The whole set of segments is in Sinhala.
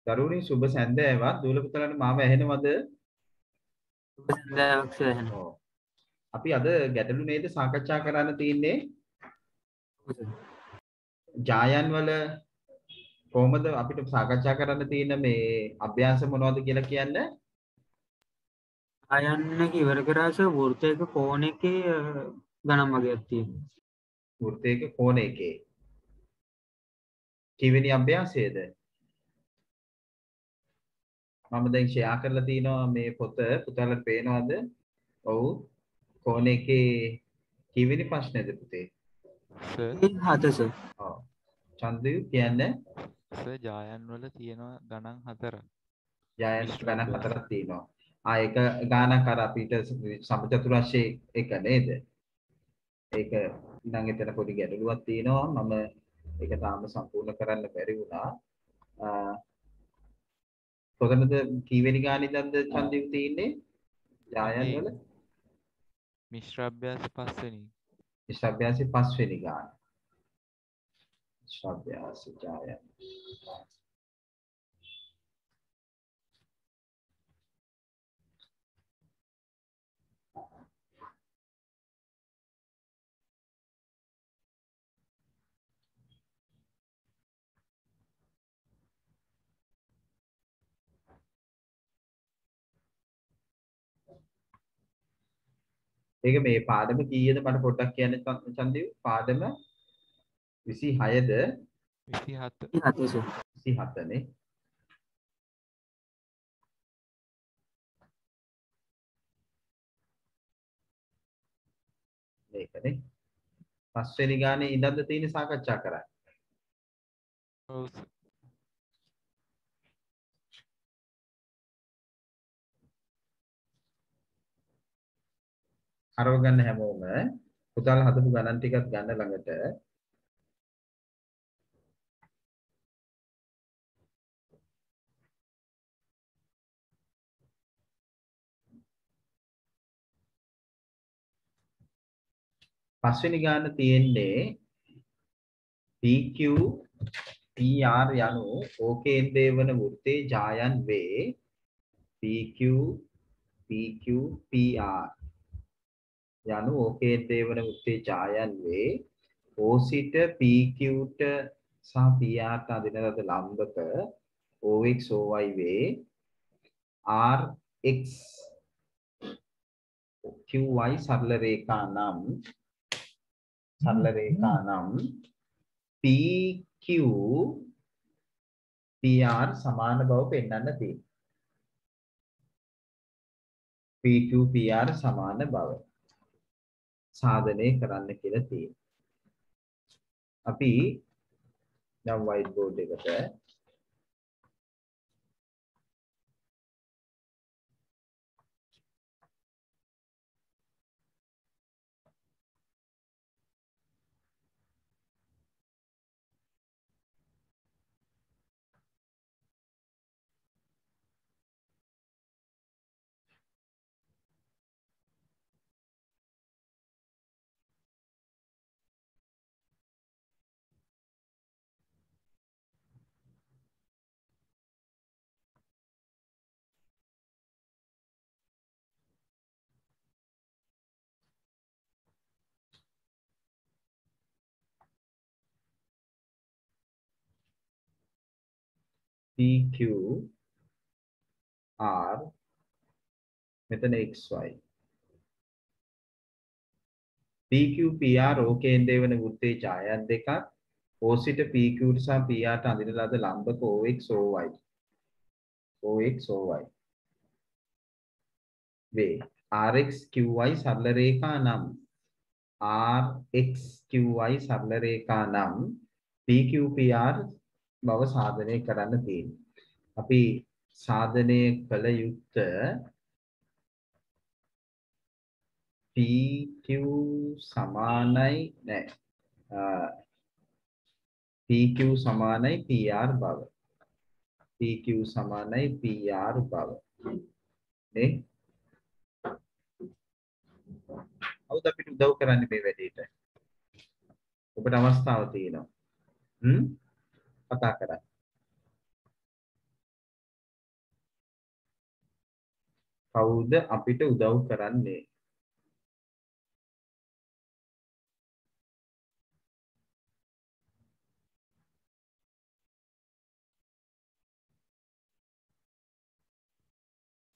දරුවනි සුබ සැන්දෑවක් දූල පුතලන්ට මාව ඇහෙනවද? ඔව්. අපි අද ගැටලු නේද සාකච්ඡා කරන්න තියෙන්නේ? ජායන් වල කොහොමද අපිට සාකච්ඡා කරන්න තියෙන මේ අභ්‍යාස මොනවද කියලා කියන්නේ? ආයන්නක ඉවර කරාස වෘත්තයක කෝණයකේ ගණන් වගේක් තියෙනවා. වෘත්තයක කෝණ එකේ. කිවෙනි අභ්‍යාසයේද? මම දැන් ෂෙයා කරලා තිනවා මේ පොත පුතාලට පේනවද? ඔව්. කෝණ එකේ කිවෙනි ප්‍රශ්නේද පුතේ? හත සර්. ඔව්. චන්දු කියන්නේ සර් ජායන් වල තියෙනවා ගණන් 4ක්. ජායන් ගණන් 4ක් තියෙනවා. ඒක ගානක් අර අපිට සමචතුරස්‍රයේ එක නේද? ඒක ඉතින් එතන පොඩි ගැටලුවක් තියෙනවා. මම ඒක තාම සම්පූර්ණ කරන්න බැරි වුණා. කොතනද කීවෙනි ගානින්ද ඡන්දිය තියෙන්නේ? ජායන් වල මිශ්‍ර අභ්‍යාස 5 වෙනි. මිශ්‍ර අභ්‍යාසයේ 5 වෙනි ගාන. මිශ්‍ර අභ්‍යාස ජායන්. ඒක මේ පාඩම කීයද මට පොඩ්ඩක් කියන්න චන්දිව පාඩම 26ද 27 නේ මේකනේ පස්වෙනි ගානේ ඉඳන්ද තියෙන සාකච්ඡා කරන්නේ ඔව් හරව ගන්න හැමෝම පුතාලා හදපු ගණන් ටිකක් ගන්න ළඟට පස්වෙනි ගාන තියෙන්නේ PQ PR යනු O කේන්ද්‍රයේ වන වෘත්තයේ ජායන් වේ PQ PQ PR යනු O කේන්ද්‍රයේ වන වෘත්තයේ ජායන් වේ O සිට PQ ට සහ PR ට අදින ලද ලම්බක OX OY වේ RX QY සරල රේඛා නම් PQ PR සමාන බව පෙන්වන්න තියෙනවා. PQ PR සමාන බව සාධනය කරන්න කියලා තියෙනවා. අපි දැන් white board එකට PQ R මෙතන XY PQ PR O කේන්ද්‍රයේ වන වෘත්තයේ ඡායන් දෙකක් O සිට PQ සහ PR ට අඳින ලද ලම්බක OX OY වේ RX QY සරල රේඛා නම් RX QY සරල රේඛා නම් PQ PR බව සාධනය කරන්න තියෙනවා. අපි සාධනය කළ යුත්තේ PQ සමානයි නෑ PQ සමානයි PR බව. PQ සමානයි PR බව. නේ? අවුද අපිට උදව් කරන්නේ මේ වැඩේට. ඔබට අවස්ථාව තියෙනවා. කතා කරන්න. කවුද අපිට උදව් කරන්නේ?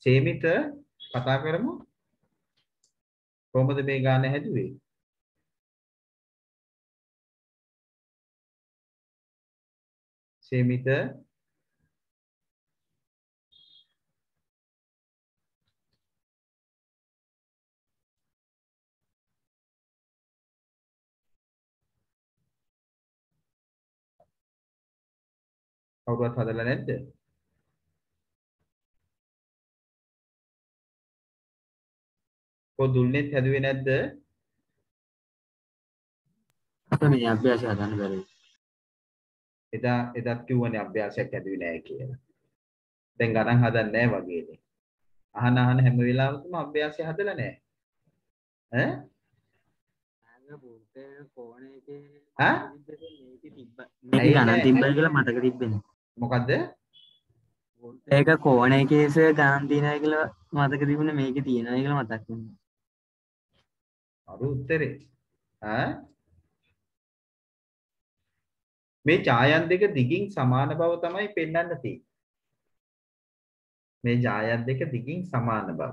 සේමිත කතා කරමු. කොහොමද මේ ගාන හැදුවේ? සේමිත කවුරුවත් හදලා නැද්ද? දුල්නෙත් හැදුවේ නැද්ද? අපේ මේ අභ්‍යාසය හදන්න බැරි. එදත් කිව්වනේ අභ්‍යාසයක් හැදුවේ නැහැ කියලා. දැන් ගණන් හදන්නේ නැහැ වගේනේ. අහන හැම වෙලාවකම අභ්‍යාසය හදලා නැහැ. ඈ? කෝණයකේ ඈ? මේක ගණන් තිබ්බයි කියලා මතක තිබ්බෙන්නේ. මොකද්ද? ඒක කෝණයකේස ගණන් තියනයි කියලා මතක තිබුණේ මේකේ තියනයි කියලා මතක් වුණා. අරු උත්තරේ. ඈ? මේ ඡායන් දෙක දිගින් සමාන බව තමයි පෙන්වන්න තියෙන්නේ. මේ ඡායන් දෙක දිගින් සමාන බව.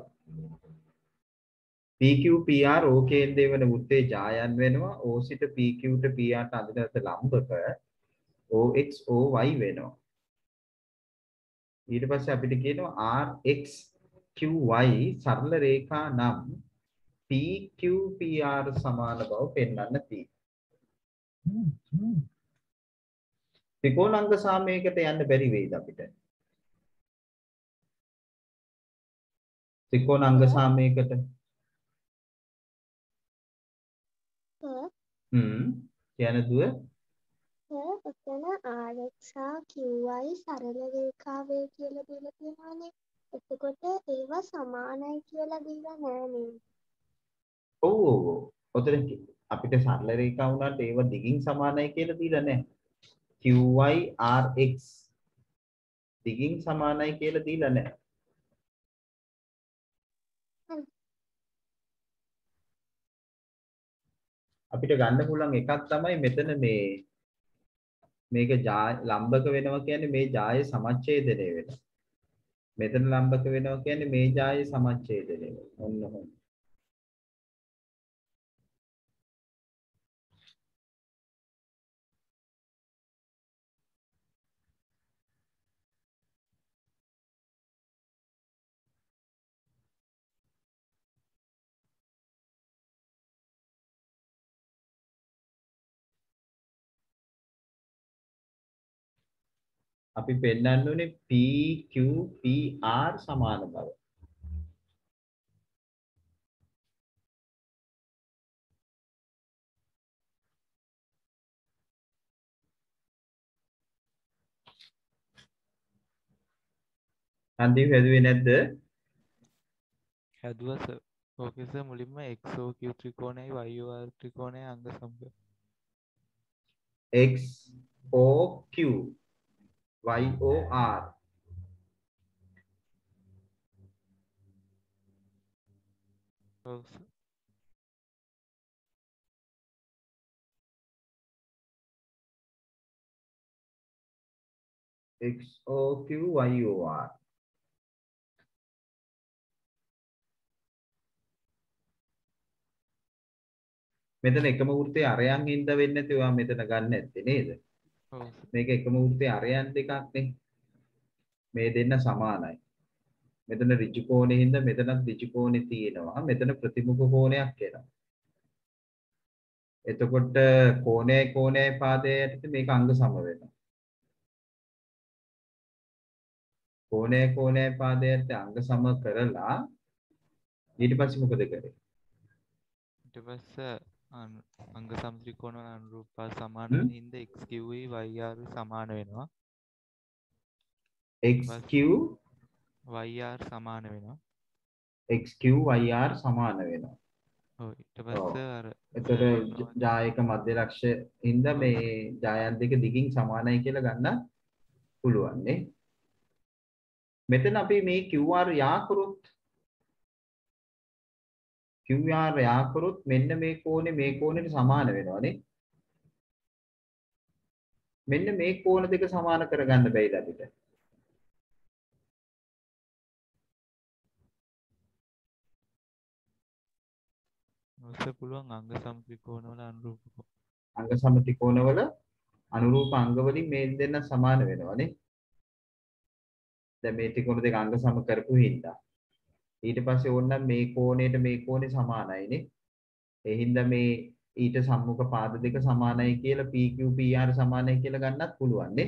PQ PR O කේන්ද්‍රය වෙන වෘත්තයේ ඡායන් වෙනවා. O සිට PQ ට PR ට අඳිනත ලම්බක OX OY වෙනවා. ඊට පස්සේ අපිට කියනවා RX QY සරල රේඛා නම් PQ PR සමාන බව පෙන්වන්න තියෙනවා. ත්‍රිකෝණාංග සාමයකට යන්න බැරි වෙයිද අපිට? ත්‍රිකෝණාංග සාමයකට කියන දුව එතන RX හා QY සරල රේඛාවේ කියලා දීලා තියෙනවානේ. එතකොට ඒවා සමානයි කියලා දීලා නෑනේ. ඔව් ඔව් ඔව්. ඔතන අපිට සරල රේඛා වුණාට ඒව දිගින් සමානයි කියලා දීලා නැහැ. QY RX දිගින් සමානයි කියලා දීලා නැහැ. අපිට ගන්න පුළුවන් එකක් තමයි මෙතන මේක ලම්බක වෙනවා කියන්නේ මේ ජායේ සමච්ඡේදනය වෙනවා. මෙතන ලම්බක වෙනවා කියන්නේ මේ ජායේ සමච්ඡේදනය වෙනවා. ඔන්න ඔහොම. අපි පෙන්නන්න ඕනේ PQ PR සමාන බව. හන්දිව හැදුවේ නැද්ද? හැදුවා සර්. ඕකේ සර් මුලින්ම XOQ ත්‍රිකෝණයයි YOR ත්‍රිකෝණයයි අංග සමග. XOQ YOR ඔව් සර්. XOQ YOR මෙතන එකම වෘත්තයේ අරයන් හින්දා වෙන්නේ නැති ඔයා මෙතන ගන්න නැත්තේ නේද? ඔව් සර්. මේක එකම වෘත්තයේ අරයන් දෙකක් නේ. මේ දෙන්න සමානයි. මෙතන ඍජු කෝණේ හින්දා මෙතනත් ඍජු කෝණේ තියෙනවා. මෙතන ප්‍රතිමුඛ කෝණයක් එනවා. එතකොට කෝණයයි පාදයේ යටතේ මේක අංග සම වෙනවා. කෝණයයි පාදයේ යටතේ අංග සම කරලා ඊට පස්සේ මොකද කරේ? ඊට පස්සේ අංග සම ත්‍රිකෝණ වල අනුරූප සමාන වෙන හින්දා XQE YR සමාන වෙනවා. XQ YR සමාන වෙනවා. XQ YR සමාන වෙනවා. ඔව් ඊට පස්සේ අර එතකොට ජායක මධ්‍ය ලක්ෂ හින්දා මේ ජායන් දෙක දිගින් සමානයි කියලා ගන්න පුළුවන් නේ. මෙතන අපි මේ QR යා කරොත් QR යා කරොත් මෙන්න මේ කෝණෙට සමාන වෙනවනේ. මෙන්න මේ කෝණ දෙක සමාන කරගන්න බැයිද අපිට? ඔස්සේ පුළුවන් අංග සමත්‍රිකෝණවල අනුරූප අංග සමත්‍රිකෝණවල අනුරූප අංග වලින් මේ දෙන්න සමාන වෙනවනේ. දැන් මේ ත්‍රිකෝණ දෙක අංග සම කරපු හින්දා ඊට පස්සේ ඕනනම් මේ කෝණේ සමානයිනේ. ඒ හින්දා මේ ඊට සම්මුඛ පාද දෙක සමානයි කියලා PQ PR සමානයි කියලා ගන්නත් පුළුවන් නේ.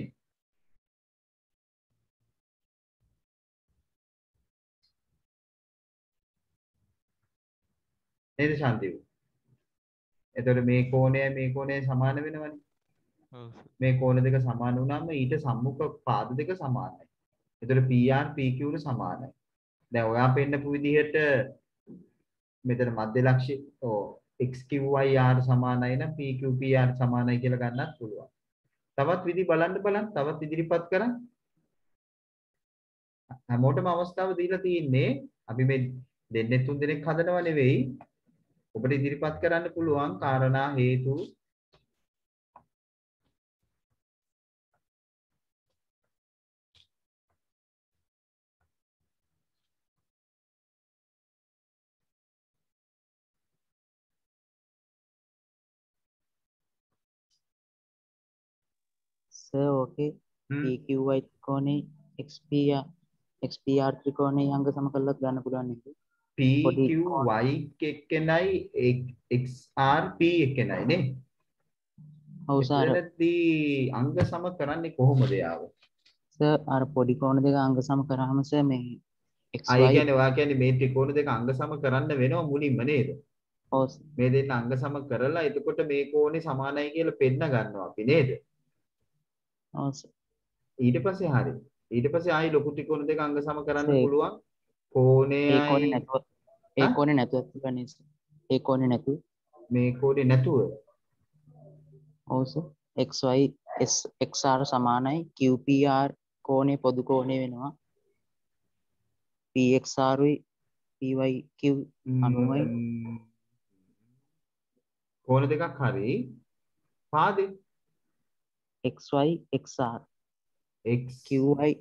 නේද ශාන්තිව? එතකොට මේ කෝණය සමාන වෙනවනේ. ඔව් මේ කෝණ දෙක සමාන වුණාම ඊට සම්මුඛ පාද දෙක සමානයි. එතකොට PR PQ ට සමානයි. දැන් ඔයා පෙන්නපු විදිහට මෙතන මධ්‍ය ලක්ෂ්‍ය XQYR සමානයි නම් PQPR සමානයි කියලා ගන්නත් පුළුවන්. තවත් විදි බලන්න තවත් ඉදිරිපත් කරන්න. හැමෝටම අවස්ථාව දීලා තියෙන්නේ අපි මේ දෙන්නේ තුන් දෙනෙක් හදනව නෙවෙයි. ඔබට ඉදිරිපත් කරන්න පුළුවන් කාරණා හේතු සර් ඕකේ PQY ත්‍රිකෝණේ XPR ත්‍රිකෝණේ අංග සම කරලා ගන්න පුළුවන් නේද? PQY එක්කෙනයි XR P එක්කෙනයි නේ. ඔව් සර්. එතනදී අංග සම කරන්නේ කොහොමද යාව? සර් අර පොඩි කෝණ දෙක අංග සම කරාම සර් මේ XY කියන්නේ ඔයා කියන්නේ මේ ත්‍රිකෝණ දෙක අංග සම කරන්න වෙනව මුලින්ම නේද? ඔව්. මේ දෙන්න අංග සම කරලා එතකොට මේ කෝණේ සමානයි කියලා පෙන්න ගන්නවා අපි නේද? ඔව් සර්. ඊට පස්සේ හරි. ඊට පස්සේ ආයි ලොකු ත්‍රිකෝණ දෙක අංග සම කරන්න පුළුවන්. කෝණයයි ඒ කෝණේ නැතුව ගන්නේ සර්. ඒ කෝණේ නැතුව. මේ කෝණේ නැතුව. ඔව් සර්. XY XR සමානයි QPR කෝණේ පොදු කෝණේ වෙනවා. PXR උයි PYQ අනුවයි. කෝණ දෙකක් හරි. පාදේ XY XR X QY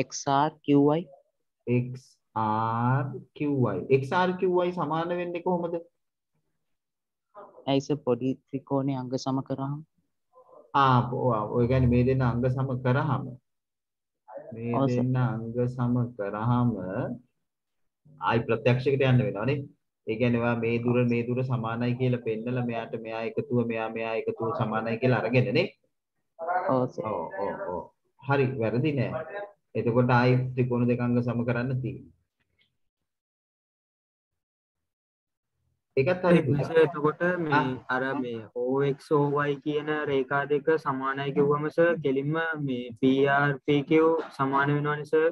XR QY XR QY XR QY සමාන වෙන්නේ කොහොමද? ඇයි සර් පොඩි ත්‍රිකෝණේ අංග සම කරාම ඔය කියන්නේ මේ දෙන්න අංග සම කරාම ආයි ප්‍රත්‍යක්ෂයකට යන්න වෙනවනේ. ඒ කියන්නේ ඔයා මේ දුර සමානයි කියලා පෙන්නලා මෙයාට මෙයා එකතුව මෙයා එකතුව සමානයි කියලා අරගෙනනේ. ඔව්. හරි වැරදි නෑ. එතකොට ආයි ත්‍රිකෝණ දෙක අංග සම කරන්න තියෙනවා. ඒකත් හරි පුතා. එතකොට මේ අර මේ OX OY කියන රේඛා දෙක සමානයි කිව්වම සර් කෙලින්ම මේ PR PQ සමාන වෙනවනේ සර්.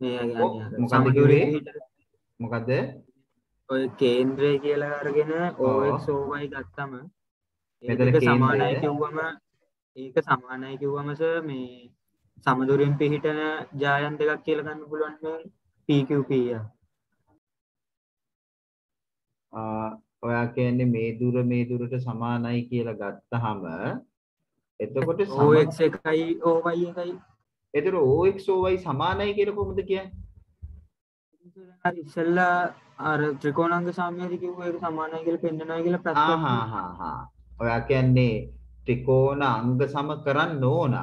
මේ මොකද්ද? ඔය කේන්ද්‍රය කියලා අරගෙන OX OY ගත්තම ඒක සමානයි කිව්වම සර් මේ සමදුරින් පිහිටන ජායන් දෙකක් කියලා ගන්න පුළුවන් මේ PQ PR. ඔයා කියන්නේ මේ දුරට සමානයි කියලා ගත්තාම එතකොට OX එකයි OY එකයි. එතකොට OX OY සමානයි කියලා කොහොමද කියන්නේ? ඉස්සෙල්ලා අර ත්‍රිකෝණාංග සාම්‍යයදී කිව්වා ඒක සමානයි කියලා පෙන්නනවා කියලා ප්‍රශ්න. ඔයා කියන්නේ ත්‍රිකෝණ අංග සම කරන්න ඕන.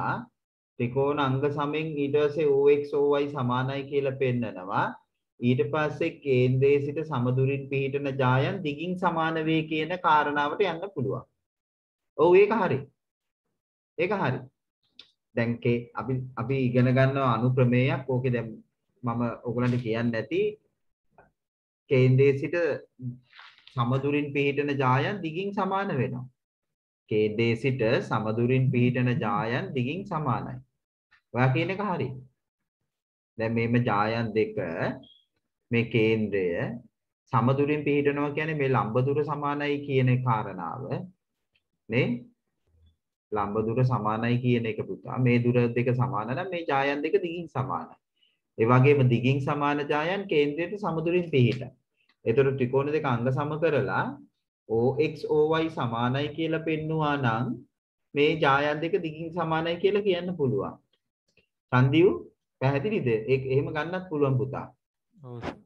ත්‍රිකෝණ අංග සමෙන් ඊට පස්සේ OX OY සමානයි කියලා පෙන්නනවා. ඊට පස්සේ කේන්ද්‍රයේ සිට සමදුරින් පිහිටන ජායන් දිගින් සමාන වේ කියන කාරණාවට යන්න පුළුවන්. ඔව් ඒක හරි. දැන් අපි ඉගෙන ගන්නවා අනුප්‍රමේයක්. ඕකේ දැන් මම ඔයගලන්ට කියන්නේ නැති කේන්ද්‍රයේ සිට සමදුරින් පිහිටන ජායන් දිගින් සමාන වෙනවා. කේන්ද්‍රයේ සිට සමදුරින් පිහිටන ජායන් දිගින් සමානයි. ඔයා කියන එක හරි. දැන් මේම ජායන් දෙක මේ කේන්ද්‍රය සමදුරින් පිහිටනවා කියන්නේ මේ ලම්බ දුර සමානයි කියන කාරණාව නේ. ලම්බ දුර සමානයි කියන එක පුතා. මේ දුර දෙක සමාන නම් මේ ජායන් දෙක දිගින් සමානයි. ඒ වගේම දිගින් සමාන ජායන් කේන්ද්‍රයට සමදුරින් පිහිටයි. එතකොට ත්‍රිකෝණ දෙක අංග සම කරලා OX OY සමානයි කියලා පෙන්නුවා නම් මේ ජායන් දෙක දිගින් සමානයි කියලා කියන්න පුළුවන්. සංදීව් පැහැදිලිද? ඒක එහෙම ගන්නත් පුළුවන් පුතා. ඔව් සර්.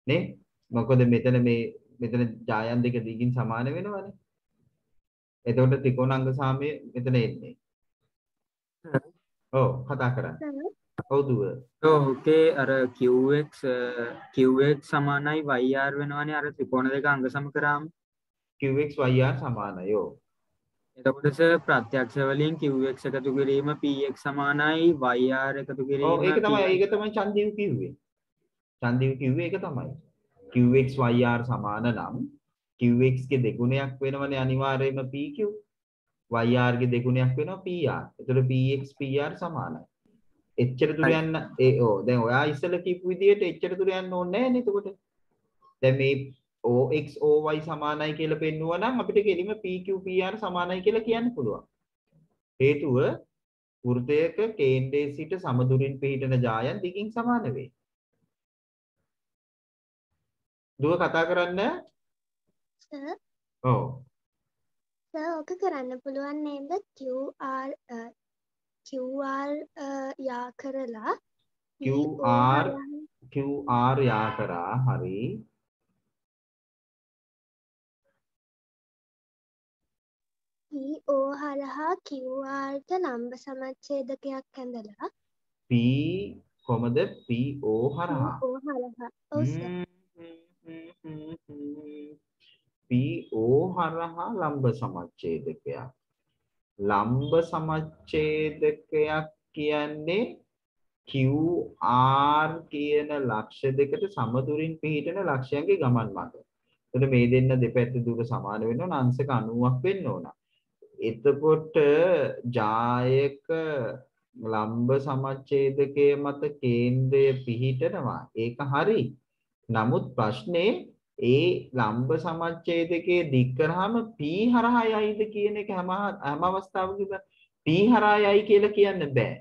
නේ? මොකද මෙතන ජායන් දෙක දිගින් සමාන වෙනවනේ. එතකොට ත්‍රිකෝණාංග සාමය මෙතන එන්නේ. ඔව් කතා කරන්න. ඔව් දුව. ඕකේ අර QX සමානයි YR වෙනවනේ අර ත්‍රිකෝණ දෙක අංග සම කරාම. QX YR සමානයි. ඔව්. එතකොට සර් ප්‍රත්‍යක්ෂ වලින් QX එකතු කිරීම PX සමානයි YR එකතු කිරීම ඔව් ඒක තමයි චන්දීව් කිව්වේ. චන්දීව් කිව්වේ ඒක තමයි. QX YR සමාන නම් QX ගේ දෙගුණයක් වෙනවනේ අනිවාර්යයෙන්ම PQ. YR ගේ දෙගුණයක් වෙනවා PR. එතකොට PX PR සමානයි. එච්චර දුර යන්න දැන් ඔයා ඉස්සෙල්ලා කියපු විදිහට එච්චර දුර යන්න ඕනේ නැහැ නේ එතකොට. දැන් මේ OX OY සමානයි කියලා පෙන්නුවා නම් අපිට කෙලිම PQ PR සමානයි කියලා කියන්න පුළුවන්. හේතුව වෘත්තයක කේන්ද්‍රයේ සිට සමදුරින් පිහිටන ජායන් දිගින් සමාන වේ. දුව කතා කරන්න. සර් ඔව්. සර් ඔක කරන්න පුළුවන් නේද QR යා කරලා QR යා කරා හරි. PO හරහා QR ට ලම්බ සමච්ඡේදකයක් ඇඳලා P කොමද PO හරහා. PO හරහා ඔව් සර්. PO හරහා ලම්බ සමච්ඡේදකයක්. ලම්බ සමච්ඡේදකයක් කියන්නේ QR කියන ලක්ෂ දෙකට සමදුරින් පිහිටන ලක්ෂයන්ගේ ගමන් මඟ. එතකොට මේ දෙන්න දෙපැත්ත දුර සමාන වෙන්න ඕන අංශක 90ක් වෙන්න ඕන. එතකොට ජායක ලම්බ සමච්ඡේදකයේ මත කේන්ද්‍රය පිහිටනවා. ඒක හරි. නමුත් ප්‍රශ්නේ ඒ ලම්බ සමච්ඡේදකයේ දික් කරාම P හරහා යයිද කියන එක හැම අවස්ථාවකදීම P හරහා යයි කියලා කියන්න බෑ.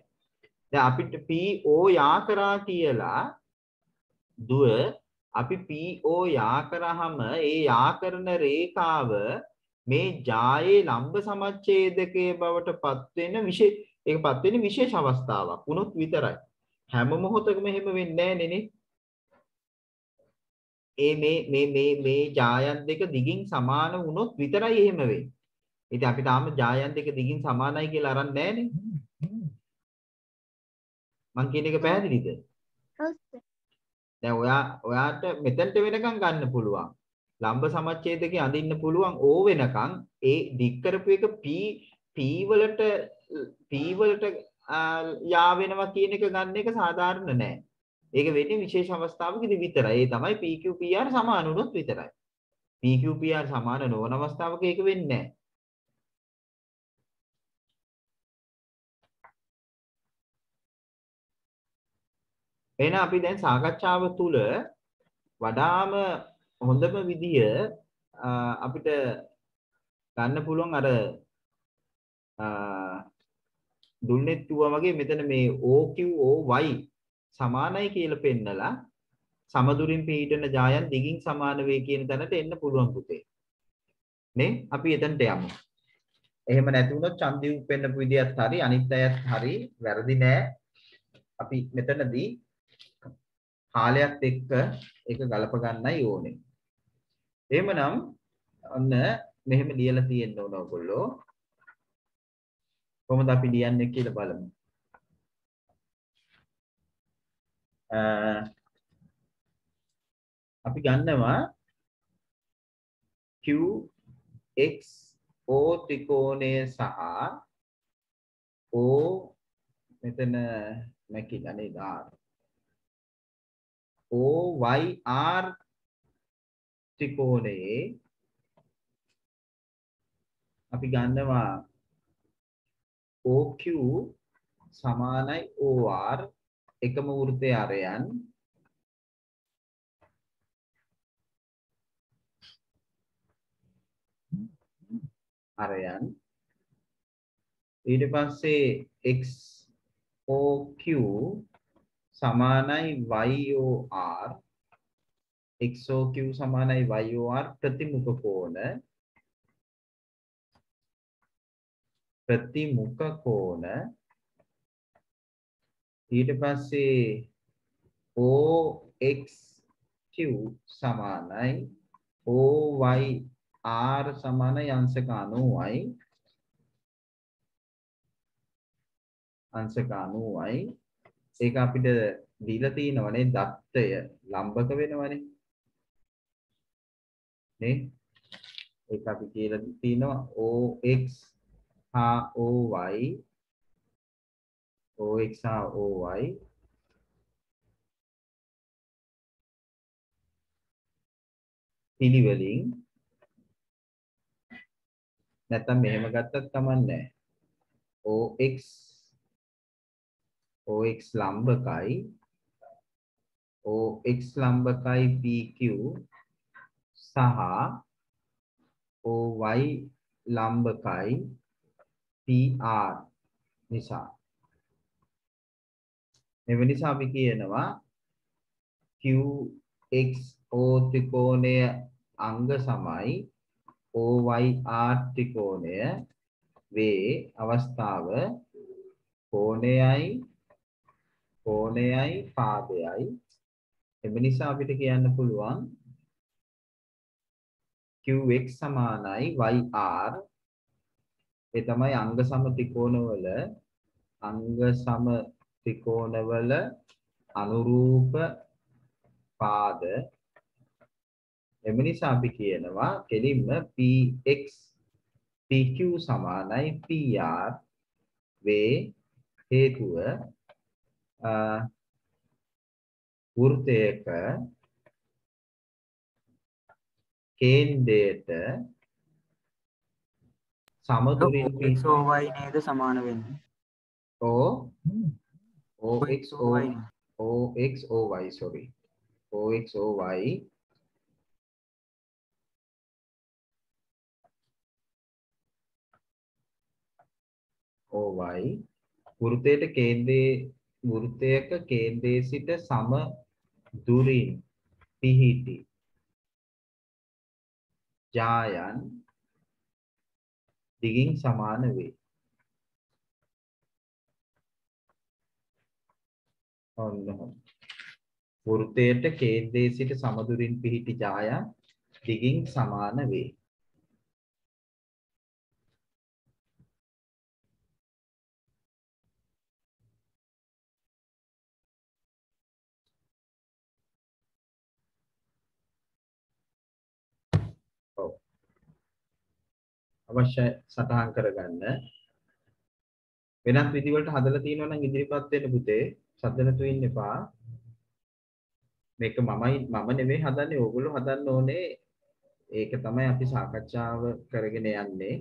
දැන් අපිට PO යා කරා කියලා දුව අපි PO යා කරාම ඒ යා කරන රේඛාව මේ ජායේ ලම්බ සමච්ඡේදකයේ බවට පත් වෙන විශේෂ අවස්ථාවක් වුණොත් විතරයි. හැම මොහොතකම එහෙම වෙන්නේ නැහැ නේ. මේ ජායන් දෙක දිගින් සමාන වුණොත් විතරයි එහෙම වෙන්නේ. ඉතින් අපි තාම ජායන් දෙක දිගින් සමානයි කියලා අරන් නැහැනේ. මං කියන එක පැහැදිලිද? ඔව් සර්. දැන් ඔයාට මෙතනට වෙනකන් ගන්න පුළුවන්. ලම්බ සමච්ඡේදකේ අඳින්න පුළුවන් O වෙනකන් ඒ දික් කරපු එක P වලට යා වෙනවා කියන එක ගන්න එක සාධාරණ නෑ. ඒක වෙන්නේ විශේෂ අවස්ථාවකදී විතරයි. ඒ තමයි PQ PR සමාන වුණොත් විතරයි. PQ PR සමාන නොවන අවස්ථාවක ඒක වෙන්නේ නෑ. එහෙනම් අපි දැන් සාකච්ඡාව තුළ වඩාම හොඳම විදිය අපිට ගන්න පුළුවන් අර දුල්නෙත් කිව්වා වගේ මෙතන මේ OQ OY සමානයි කියලා පෙන්නලා සමදුරින් පිහිටන ජායන් දිගින් සමාන වේ කියන තැනට එන්න පුළුවන් පුතේ. නේ? අපි එතනට යමු. එහෙම නැති වුණොත් ඡන්දිව් පෙන්නපු විදියත් හරි අනිත් අයත් හරි වැරදි නෑ. අපි මෙතනදී කාලයත් එක්ක ඒක ගලප ගන්නයි ඕනේ. එහෙමනම් අන්න මෙහෙම ලියලා තියෙන්න ඕන ඔයගොල්ලෝ. කොහොමද අපි ලියන්නේ කියලා බලමු. අපි ගන්නවා QX O ත්‍රිකෝණය සහ O මෙතන නැකිලා නේද OYR ත්‍රිකෝණයේ අපි ගන්නවා OQ සමානයි OR එකම වෘත්තයේ අරයන් ඊට පස්සේ XOQ සමානයි YOR XOQ සමානයි YOR ප්‍රතිමුඛ කෝණ ඊට පස්සේ OXQ සමානයි OYR සමානයි අංශක 90යි ඒක අපිට දීලා තියෙනවනේ දත්තය ලම්බක වෙනවනේ නේ ඒක අපි කියලා තියෙනවා OX හා OY පිළිවෙලින් නැත්නම් මෙහෙම ගත්තත් කමන්නේ OX ලම්බකයි PQ සහ OY ලම්බකයි PR නිසා මේ නිසා අපි කියනවා QXO ත්‍රිකෝණය අංග සමයි OYR ත්‍රිකෝණය වේ අවස්ථාව කෝණයයි පාදයයි එම නිසා අපිට කියන්න පුළුවන් QX සමානයි YR ඒ තමයි අංග සම ත්‍රිකෝණවල අනුරූප පාද එම නිසා අපි කියනවා කෙලින්ම PQ සමානයි PR වේ හේතුව වෘත්තයක කේන්ද්‍රයට සමදුරින් OXOY නේද සමාන වෙන්නේ OXOY sorry OXOY වෘත්තයක කේන්ද්‍රයේ සිට සම දුරින් පිහිටි ජායන් දිගින් සමාන වේ. වෘත්තයට කේන්ද්‍රයේ සිට සම දුරින් පිහිටි ජායන් දිගින් සමාන වේ. අවශ්‍ය සටහන් කරගන්න වෙනත් විදි වලට හදලා තියෙනවා නම් ඉදිරිපත් වෙන්න පුතේ සද්ද නැතුව ඉන්න එපා මේක මම නෙමෙයි හදන්නේ ඕගොල්ලෝ හදන්න ඕනේ ඒක තමයි අපි සාකච්ඡාව කරගෙන යන්නේ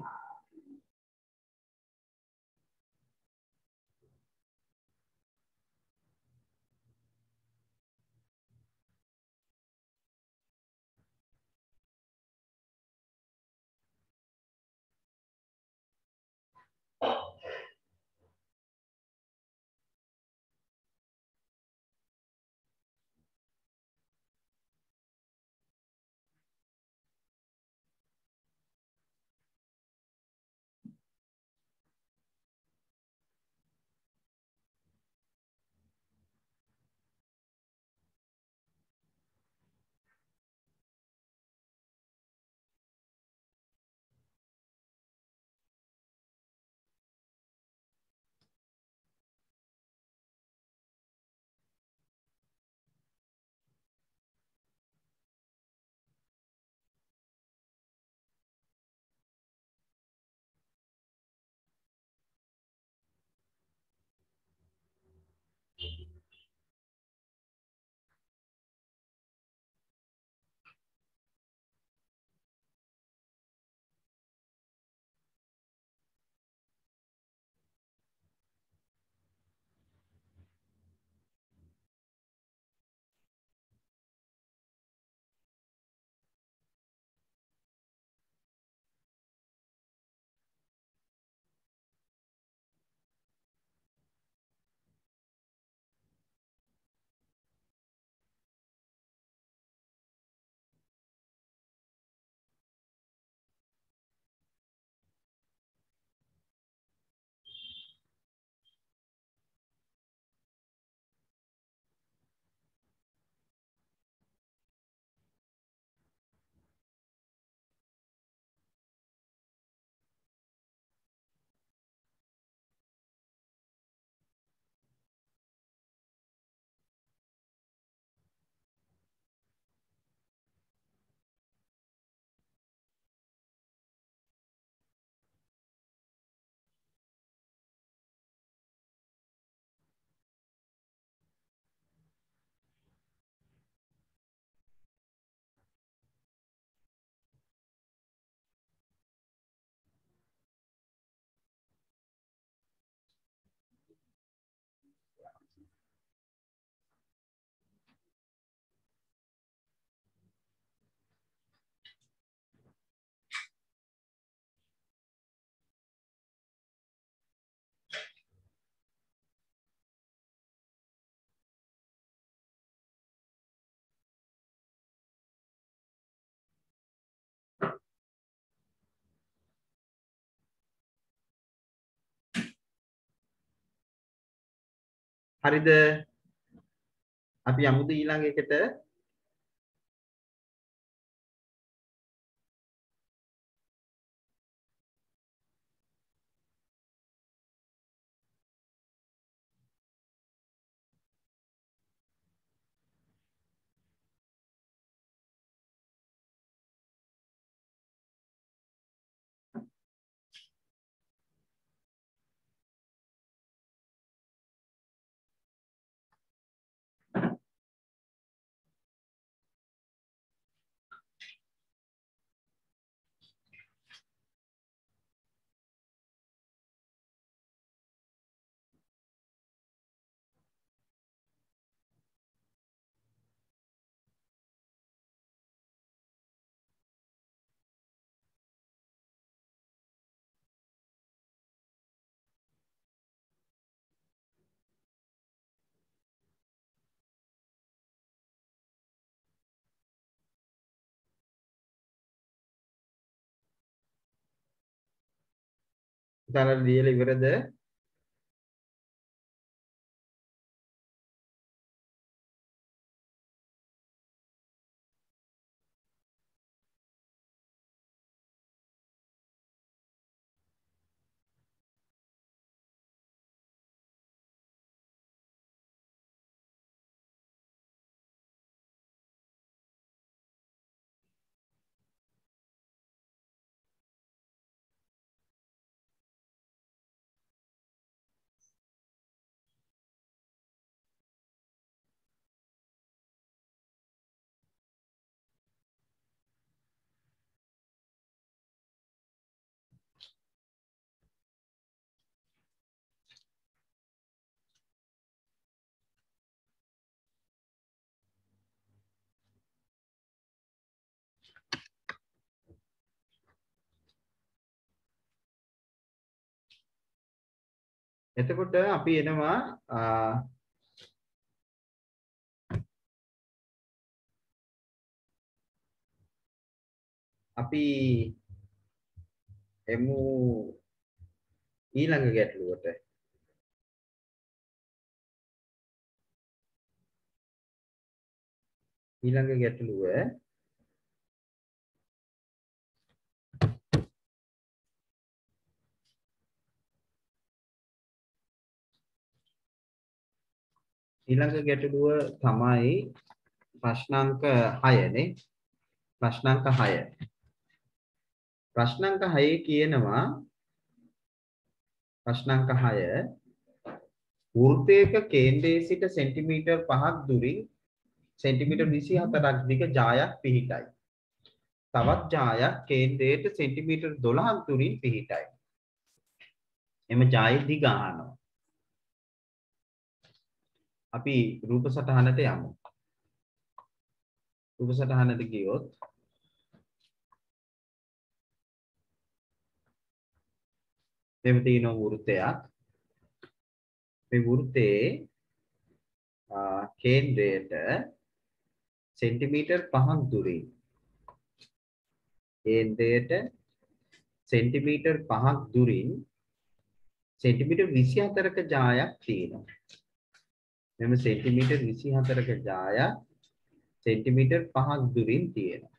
හරිද? අපි යමුද ඊළඟ එකට? ඉතාලට ලියලා ඉවරද? එතකොට අපි එනවා අපි එමු ඊළඟ ගැටලුවට. ඊළඟ ගැටලුව තමයි ප්‍රශ්නාංක 6 නේ. ප්‍රශ්නාංක 6. ප්‍රශ්නාංක 6 කියනවා ප්‍රශ්නාංක 6 වෘත්තයක කේන්ද්‍රයේ සිට සෙන්ටිමීටර් 5ක් දුරින් සෙන්ටිමීටර් 24ක් දිග ජායක් පිහිටයි. තවත් ජායක් කේන්ද්‍රයට සෙන්ටිමීටර් 12ක් දුරින් පිහිටයි. එම ජායේ දිග අහනවා. අපි රූප සටහනට යමු. රූප සටහනට ගියොත් මෙතන තියෙන වෘත්තයක්. මේ වෘත්තයේ කේන්ද්‍රයට සෙන්ටිමීටර් 5ක් දුරින් කේන්ද්‍රයට සෙන්ටිමීටර් 5ක් දුරින් සෙන්ටිමීටර් 24ක ජායක් තියෙනවා. මෙම සෙන්ටිමීටර් 24ක ජායක් සෙන්ටිමීටර් 5ක් දුරින් තියෙනවා.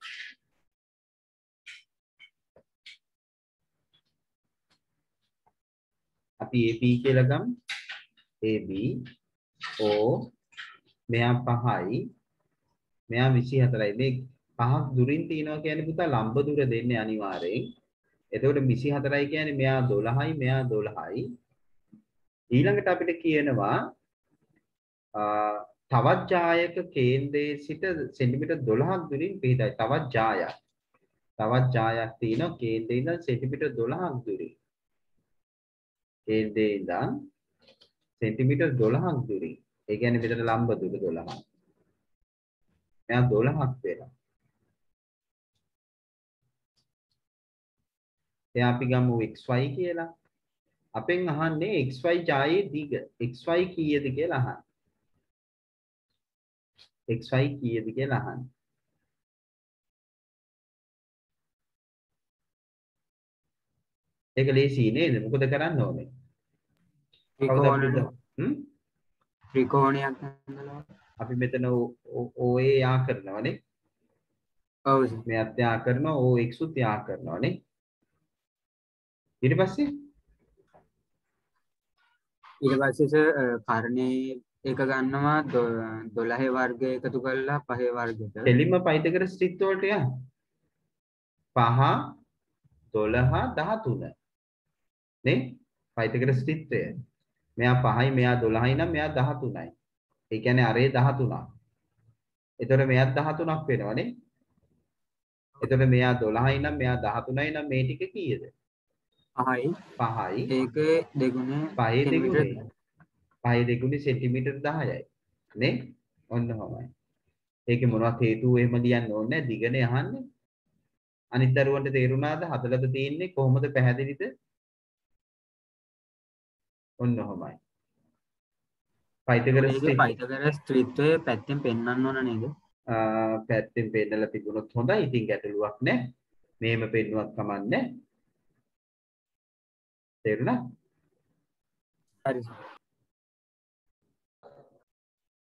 අපි AB කියලා ගමු. AB O මෙයා 5යි මෙයා 24යි. මේ 5ක් දුරින් තියෙනවා කියන්නේ පුතා ලම්බ දුර දෙන්නේ අනිවාර්යෙන්. එතකොට 24යි කියන්නේ මෙයා 12යි මෙයා 12යි. ඊළඟට අපිට කියනවා තවත් ජායක කේන්ද්‍රයේ සිට සෙන්ටිමීටර් 12ක් දුරින් පිහිටයි. තවත් ජායක් තියෙනවා කේන්ද්‍රයේ ඉඳන් සෙන්ටිමීටර් 12ක් දුරින්. කේන්ද්‍රයේ ඉඳන් සෙන්ටිමීටර් 12ක් දුරින්. ඒ කියන්නේ මෙතන ලම්බ දුර 12ක්. මෙයා 12ක් වෙනවා. එයා අපි ගමු xy කියලා. අපෙන් අහන්නේ xy ජායේ දිග. xy කීයද කියලා අහන්නේ. xy කීයද කියලා අහන්නේ. ඒක ලේසි නේද? මොකද කරන්න ඕනේ? ඒක ඕනේ. ත්‍රිකෝණයක් ඇඳලා අපි මෙතන OA යා කරනවානේ. ඔව් සර්. මෙයත් යා කරනවා OX උත් යා කරනවානේ. ඊට පස්සේ ඊට පස්සේ සර් කර්ණේ එක ගන්නවා 12 වර්ගය එකතු කරලා 5 වර්ගයට කෙලින්ම පයිතගරස් ත්‍රිත්ව වලට යා. 5 12 13 නේ පයිතගරස් ත්‍රිත්වය. මෙයා 5යි මෙයා 12යි නම් මෙයා 13යි. ඒ කියන්නේ අරේ 13ක්. එතකොට මෙයාත් 13ක් වෙනවනේ. එතකොට මෙයා 12යි නම් මෙයා 13යි නම් මේ ටික කීයද? 5යි 5යි. ඒකේ දෙගුණේ 5 සෙන්ටිමීටර් දෙගුණේ. 5 දෙගුණේ සෙන්ටිමීටර් 10යි. නේ? ඔන්න ඔහමයි. ඒකේ මොනවත් හේතුව එහෙම ලියන්න ඕනේ නැහැ. දිගනේ අහන්නේ. අනිත් දරුවන්ට තේරුණාද? හදලද තියෙන්නේ කොහොමද පැහැදිලිද? ඔන්න ඔහමයි. පයිතගරස් ඒකේ පයිතගරස් ත්‍රිත්වය පැත්තෙන් පෙන්වන්න ඕන නේද? පැත්තෙන් පෙන්නලා තිබුණොත් හොඳයි. ඉතින් ගැටලුවක් නැහැ. මෙහෙම පෙන්නුවත් කමන්නේ. තේරුණා? හරි.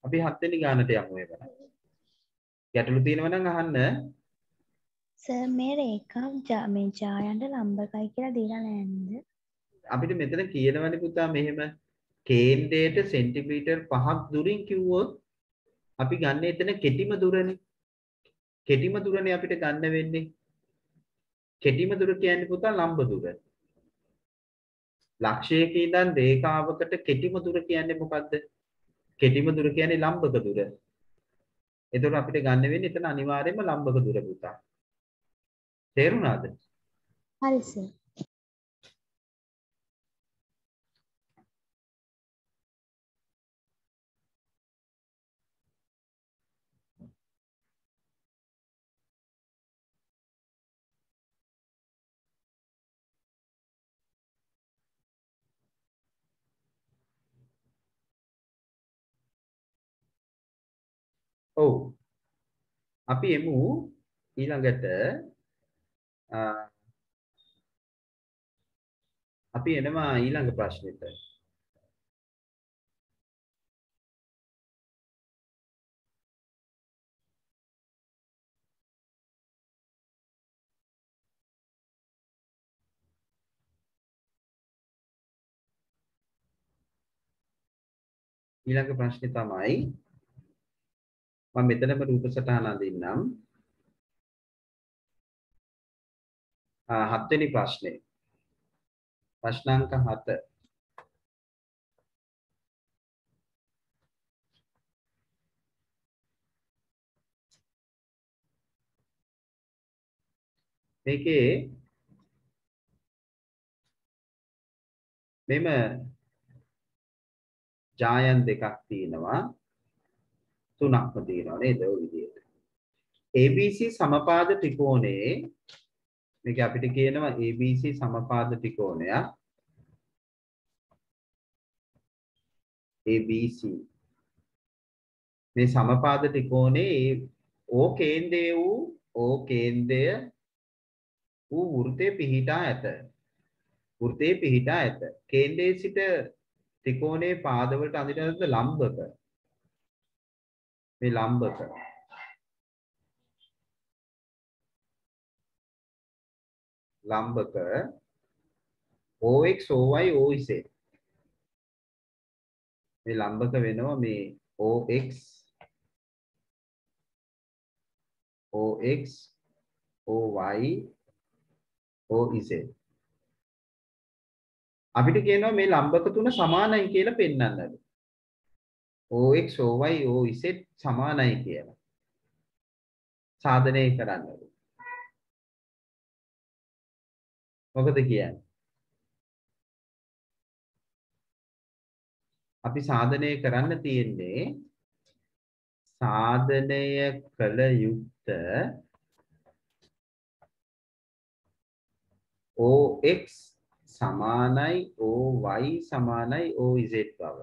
අපි 7 වෙනි ගානට යමු එවනම්. ගැටලු තියෙනවා නම් අහන්න. සර් මේ රේඛා මේ ජායන්ට ලම්බකයි කියලා දීලා නැන්ද? අපිට මෙතන කියනවනේ පුතා මෙහෙම කේන්ද්‍රයට සෙන්ටිමීටර් 5ක් දුරින් කිව්වොත් අපි ගන්න එතන කෙටිම දුරනේ. කෙටිම දුරනේ අපිට ගන්න වෙන්නේ. කෙටිම දුර කියන්නේ පුතා ලම්බ දුර. ලක්ෂයක ඉඳන් රේඛාවකට කෙටිම දුර කියන්නේ මොකද්ද? කෙටිම දුර කියන්නේ ලම්බක දුර. එතකොට අපිට ගන්න වෙන්නේ එතන අනිවාර්යයෙන්ම ලම්බක දුර පුතා. තේරුණාද? හරි සර්. ඔව්. අපි එමු ඊළඟට අපි එනවා ඊළඟ ප්‍රශ්නෙට. ඊළඟ ප්‍රශ්නේ තමයි මම මෙතනම රූප සටහන අඳින්නම්. 7 වෙනි ප්‍රශ්නේ. ප්‍රශ්නාංක 7. මේකේ මෙම ජායන් දෙකක් තියෙනවා. තුනක්ම තියෙනවා නේද ඔය විදිහට. ABC සමපාද ත්‍රිකෝණයේ මේක අපිට කියනවා ABC සමපාද ත්‍රිකෝණයක්. ABC මේ සමපාද ත්‍රිකෝණයේ O කේන්ද්‍රය වූ වෘත්තයේ පිහිටා ඇත. වෘත්තයේ පිහිටා ඇත. කේන්ද්‍රයේ සිට ත්‍රිකෝණයේ පාදවලට අඳින ලද ලම්බක. මේ ලම්බක OX OY OZ මේ ලම්බක වෙනවා මේ OX OY OZ අපිට කියනවා මේ ලම්බක තුන සමානයි කියලා පෙන්වන්නද OX OY OZ සමානයි කියලා සාධනය කරන්නද මොකද කියන්නේ අපි සාධනය කරන්න තියෙන්නේ සාධනය කළ යුක්ත OX සමානයි OY සමානයි OZ බව.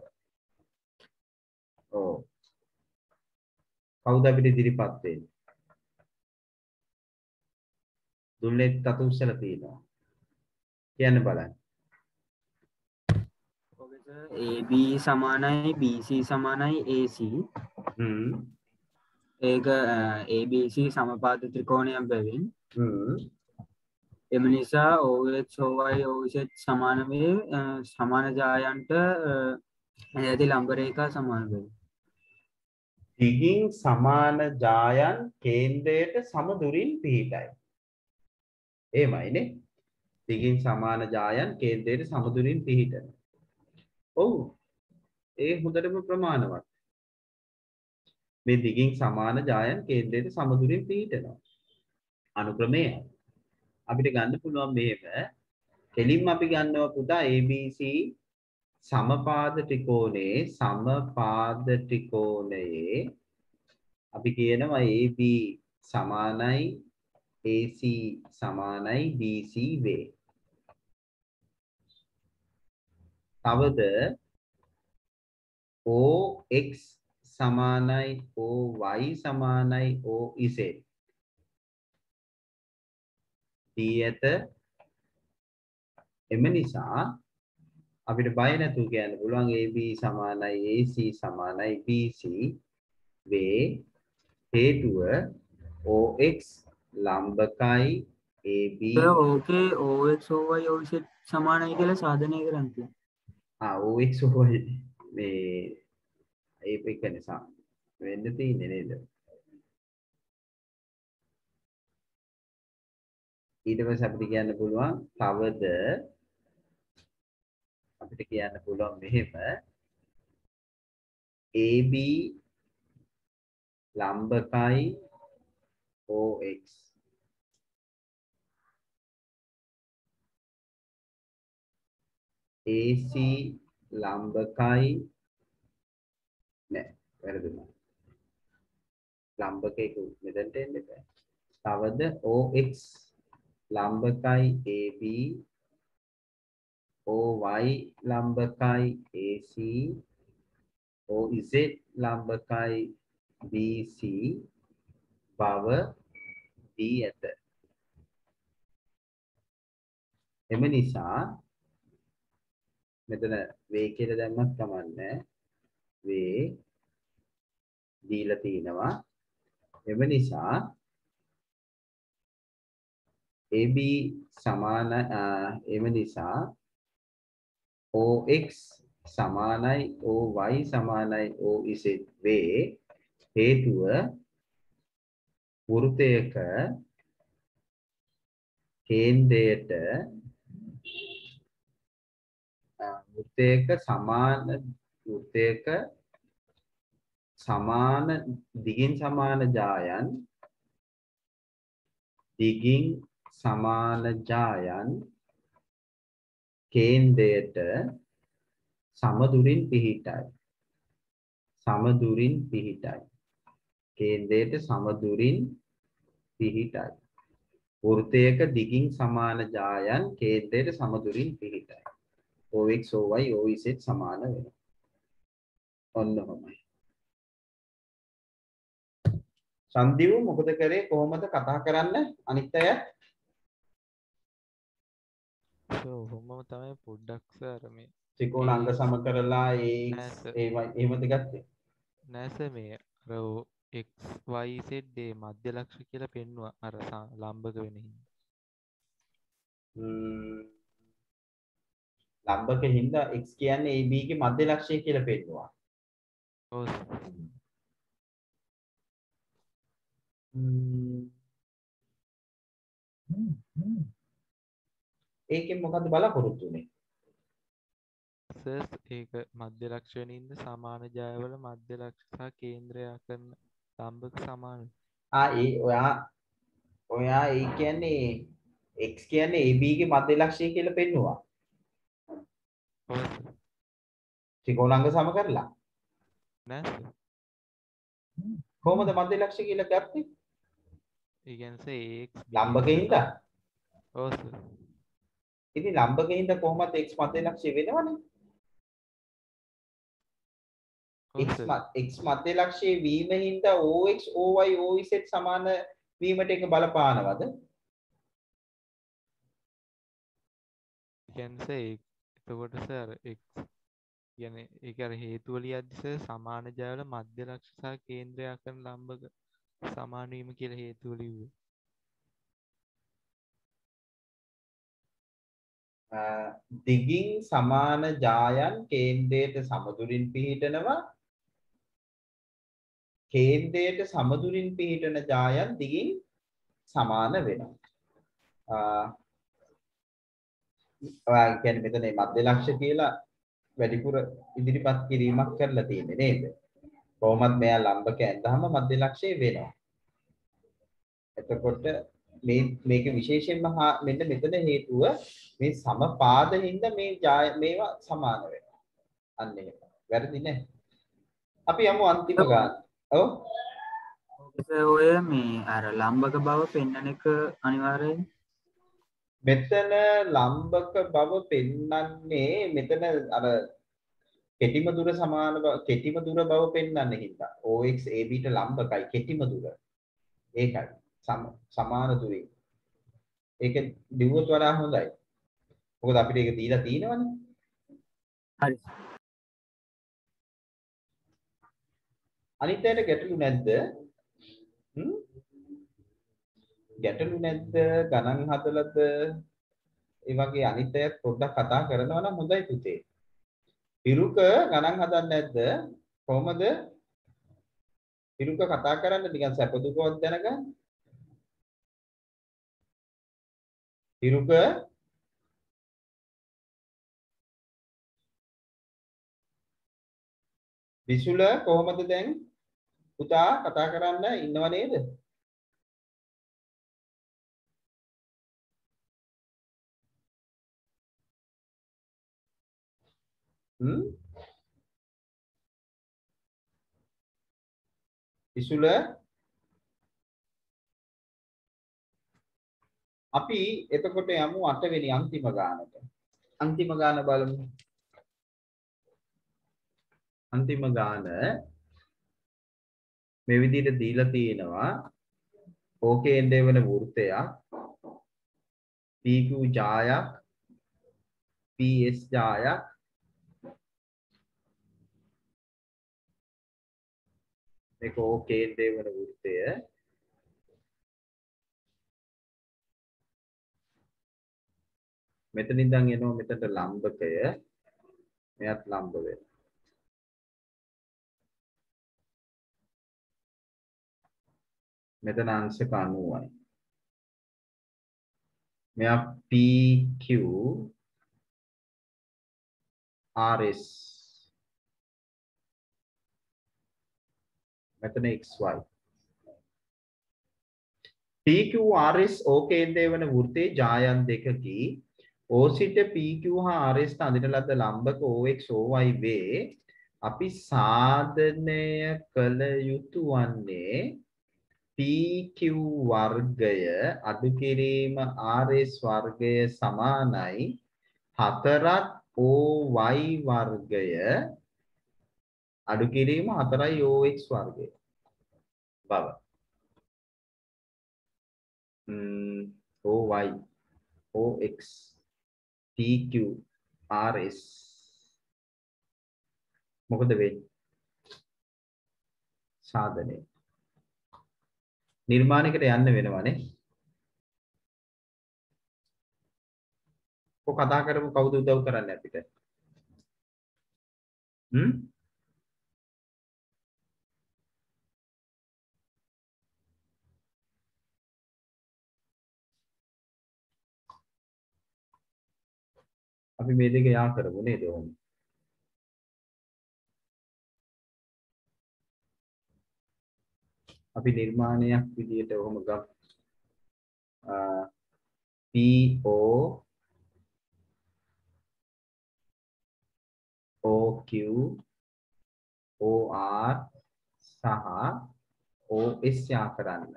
ඔව්. කවුද අපිට ඉදිරිපත් වෙන්නේ? දුල්ලේ තතු උස්සලා තියෙනවා. කියන්න බලන්න. ඔගේ AB සමානයි BC සමානයි AC. ඒක ABC සමපාද ත්‍රිකෝණයක් බැවින් එම නිසා OX OY OZ සමාන වේ සමාන ජායන්ට ඇති ලම්බ රේඛා සමාන වේ. දිගින් සමාන ජායන් කේන්ද්‍රයට සම දුරින් පිහිටයි. එහෙමයිනේ. දිගින් සමාන ජායන් කේන්ද්‍රයට සම දුරින් පිහිටන. ඔව්. ඒ හොඳටම ප්‍රමාණවත්. මේ දිගින් සමාන ජායන් කේන්ද්‍රයට සම දුරින් පිහිටනවා. අනුක්‍රමය. අපිට ගන්න පුළුවන් මෙහෙම. කෙලින්ම අපි ගන්නවා පුතා ABC සමපාද ත්‍රිකෝණයේ අපි කියනවා AB සමානයි AC සමානයි BC වේ. තවද OX සමානයි OY සමානයි OZ දී ඇත. එම නිසා අපිට බය නැතුව කියන්න පුළුවන් AB සමානයි AC සමානයි BC වේ. හේතුව OX ලම්බකයි AB ඕකේ OX OY OZ සමානයි කියලා සාධනය කරන්න තියෙනවා. OX OY මේ ඒක නිසා වෙන්න තියෙන්නේ නේද? ඊට පස්සේ අපිට කියන්න පුළුවන් තවද අපිට කියන්න පුළුවන් මෙහෙම AB ලම්බකයි OX AC ලම්බකයි නෑ වැරදුනා. ලම්බකයක මෙතනට එන්න බෑ. තවද OX ලම්බකයි AB OY ලම්බකයි AC OZ ලම්බකයි BC බව දී ඇත. එම නිසා මෙතන වේ කියලා දැම්මත් කමන්නේ. වේ දීලා තිනවා. එම නිසා AB සමාන එම නිසා OX සමානයි OY සමානයි OZ වේ. හේතුව වෘත්තයක කේන්ද්‍රයට වෘත්තයක සමාන දිගින් සමාන ජායන් කේන්ද්‍රයට සමදුරින් පිහිටයි. කේන්ද්‍රයට සමදුරින් පිහිටයි. වෘත්තයක දිගින් සමාන ජායන් කේන්ද්‍රයට සමදුරින් පිහිටයි. OX OY OZ සමාන වෙනවා. ඔන්න ඔහොමයි. සංදීව මොකද කරේ කොහොමද කතා කරන්න අනිත් අය? ඔහොමම තමයි පොඩ්ඩක් සර් මේ ත්‍රිකෝණ අංග සම කරලා එහෙමද ගත්තේ? නෑ සර් මේ අර x y z ඒ මධ්‍ය ලක්ෂ කියලා පෙන්නුවා අර ලම්බක වෙන හින්දා. ලම්බක හින්දා x කියන්නේ AB ගේ මධ්‍ය ලක්ෂය කියලා පෙන්නුවා. ඔව්. ඒකෙන් මොකද්ද බලාපොරොත්තු වෙන්නේ? සර් ඒක මධ්‍ය ලක්ෂ වෙන හින්දා සමාන ජයවල මධ්‍ය ලක්ෂ සහ කේන්ද්‍රය කරන ලම්බක සමාන. ඔයා ඒ කියන්නේ x කියන්නේ AB ගේ මධ්‍ය ලක්ෂය කියලා පෙන්නුවා. ඔව්. ත්‍රිකෝණාංග සම කරලා. නෑ සර්. කොහොමද මධ්‍ය ලක්ෂය කියලා ගත්තේ? ඒ කියන්නේ AX ලම්බකෙින්ද? ඔව් සර්. ඉතින් ලම්බකෙින්ද කොහොමද x මධ්‍ය ලක්ෂය වෙනවනේ? x මධ්‍ය ලක්ෂයේ වීම හින්දා OX OY OZ සමාන වීමට එක බලපානවද? කියන්නේ එතකොට සර් x කියන්නේ ඒක අර හේතු වලියද්දි සර් සමාන ජයවල මධ්‍ය ලක්ෂ සහ කේන්ද්‍රය කරන ලම්බක සමාන වීම කියලා හේතුව ලිව්වේ. දිගින් සමාන ජායන් කේන්ද්‍රයට සමදුරින් පිහිටනවා. කේන්ද්‍රයට සමදුරින් පිහිටන ජායන් දිගින් සමාන වෙනවා. ඔයා කියන්නේ මෙතන මේ මධ්‍ය ලක්ෂ කියලා වැඩිපුර ඉදිරිපත් කිරීමක් කරලා තියෙන්නේ නේද? කොහොමත් මෙයා ලම්බක ඇඳහම මධ්‍ය ලක්ෂයේ වෙනවා. එතකොට මේක විශේෂයෙන්ම මෙන්න මෙතන හේතුව මේ සමපාදින්ද මේවා සමාන වෙනවා. අන්න ඒක. වැරදි නෑ. අපි යමු අන්තිම ගාන. ඔව්. ඔය මේ අර ලම්බක බව පෙන්වන එක අනිවාර්යයි. මෙතන ලම්බක බව පෙන්වන්නේ මෙතන අර කෙටිම දුර සමාන බව කෙටිම දුර බව පෙන්වන්නේ හින්දා OX AB ට ලම්බකයි කෙටිම දුර. ඒකයි. සමාන දුරේ. ඒක දිවුවත් වඩා හොඳයි. මොකද අපිට ඒක දීලා තියෙනවනේ. හරි. අනිත් අයට ගැටලු නැද්ද? ගැටලු නැද්ද? ගණන් හදලද? ඒ වගේ අනිත් අයත් පොඩ්ඩක් කතා කරනවා නම් හොඳයි පුතේ. පිරුක ගණන් හදන්නේ නැද්ද? කොහමද? පිරුක කතා කරන්න නිකන් සැප දුකවත් දැනගන්න. පිරුක විසුල කොහමද දැන්? පුතා කතා කරන්න ඉන්නව නේද? විසුල අපි එතකොට යමු 8 වෙනි අන්තිම ගානට. අන්තිම ගාන බලමු. අන්තිම ගාන මේ විදිහට දීලා තියෙනවා. ඕකේන්ද්‍රය වෙන වෘත්තයක් PQ ජායක් PS ජායක් මේක ඕකේන්ද්‍රය වෙන වෘත්තය මෙතන ඉඳන් එනවා මෙතනට ලම්බකය මෙයත් ලම්බ වෙනවා. මෙතන අංශක 90යි. මෙයා PQ RS මෙතන XY PQ RS ඕකේන්ද්‍රය වන වෘත්තයේ ජායන් දෙකකි. O සිට PQ හා RS ට අඳින ලද ලම්බක OX OY වේ. අපි සාධනය කළ යුතු වන්නේ PQ වර්ගය අඩු කිරීම RS වර්ගය සමානයි 4ක් OY වර්ගය අඩු කිරීම 4යි OX වර්ගය බව. OY OX PQ RS මොකද වෙන්නේ? සාධනය නිර්මාණයකට යන්න වෙනවනේ. කො කතා කරමු කවුද උදව් කරන්නේ අපිට? අපි මේ දෙක යා කරමු නේද ඕන? අපි නිර්මාණයක් විදියට ඔහොම ගමු. PO OQ OR සහ OS යා කරන්න.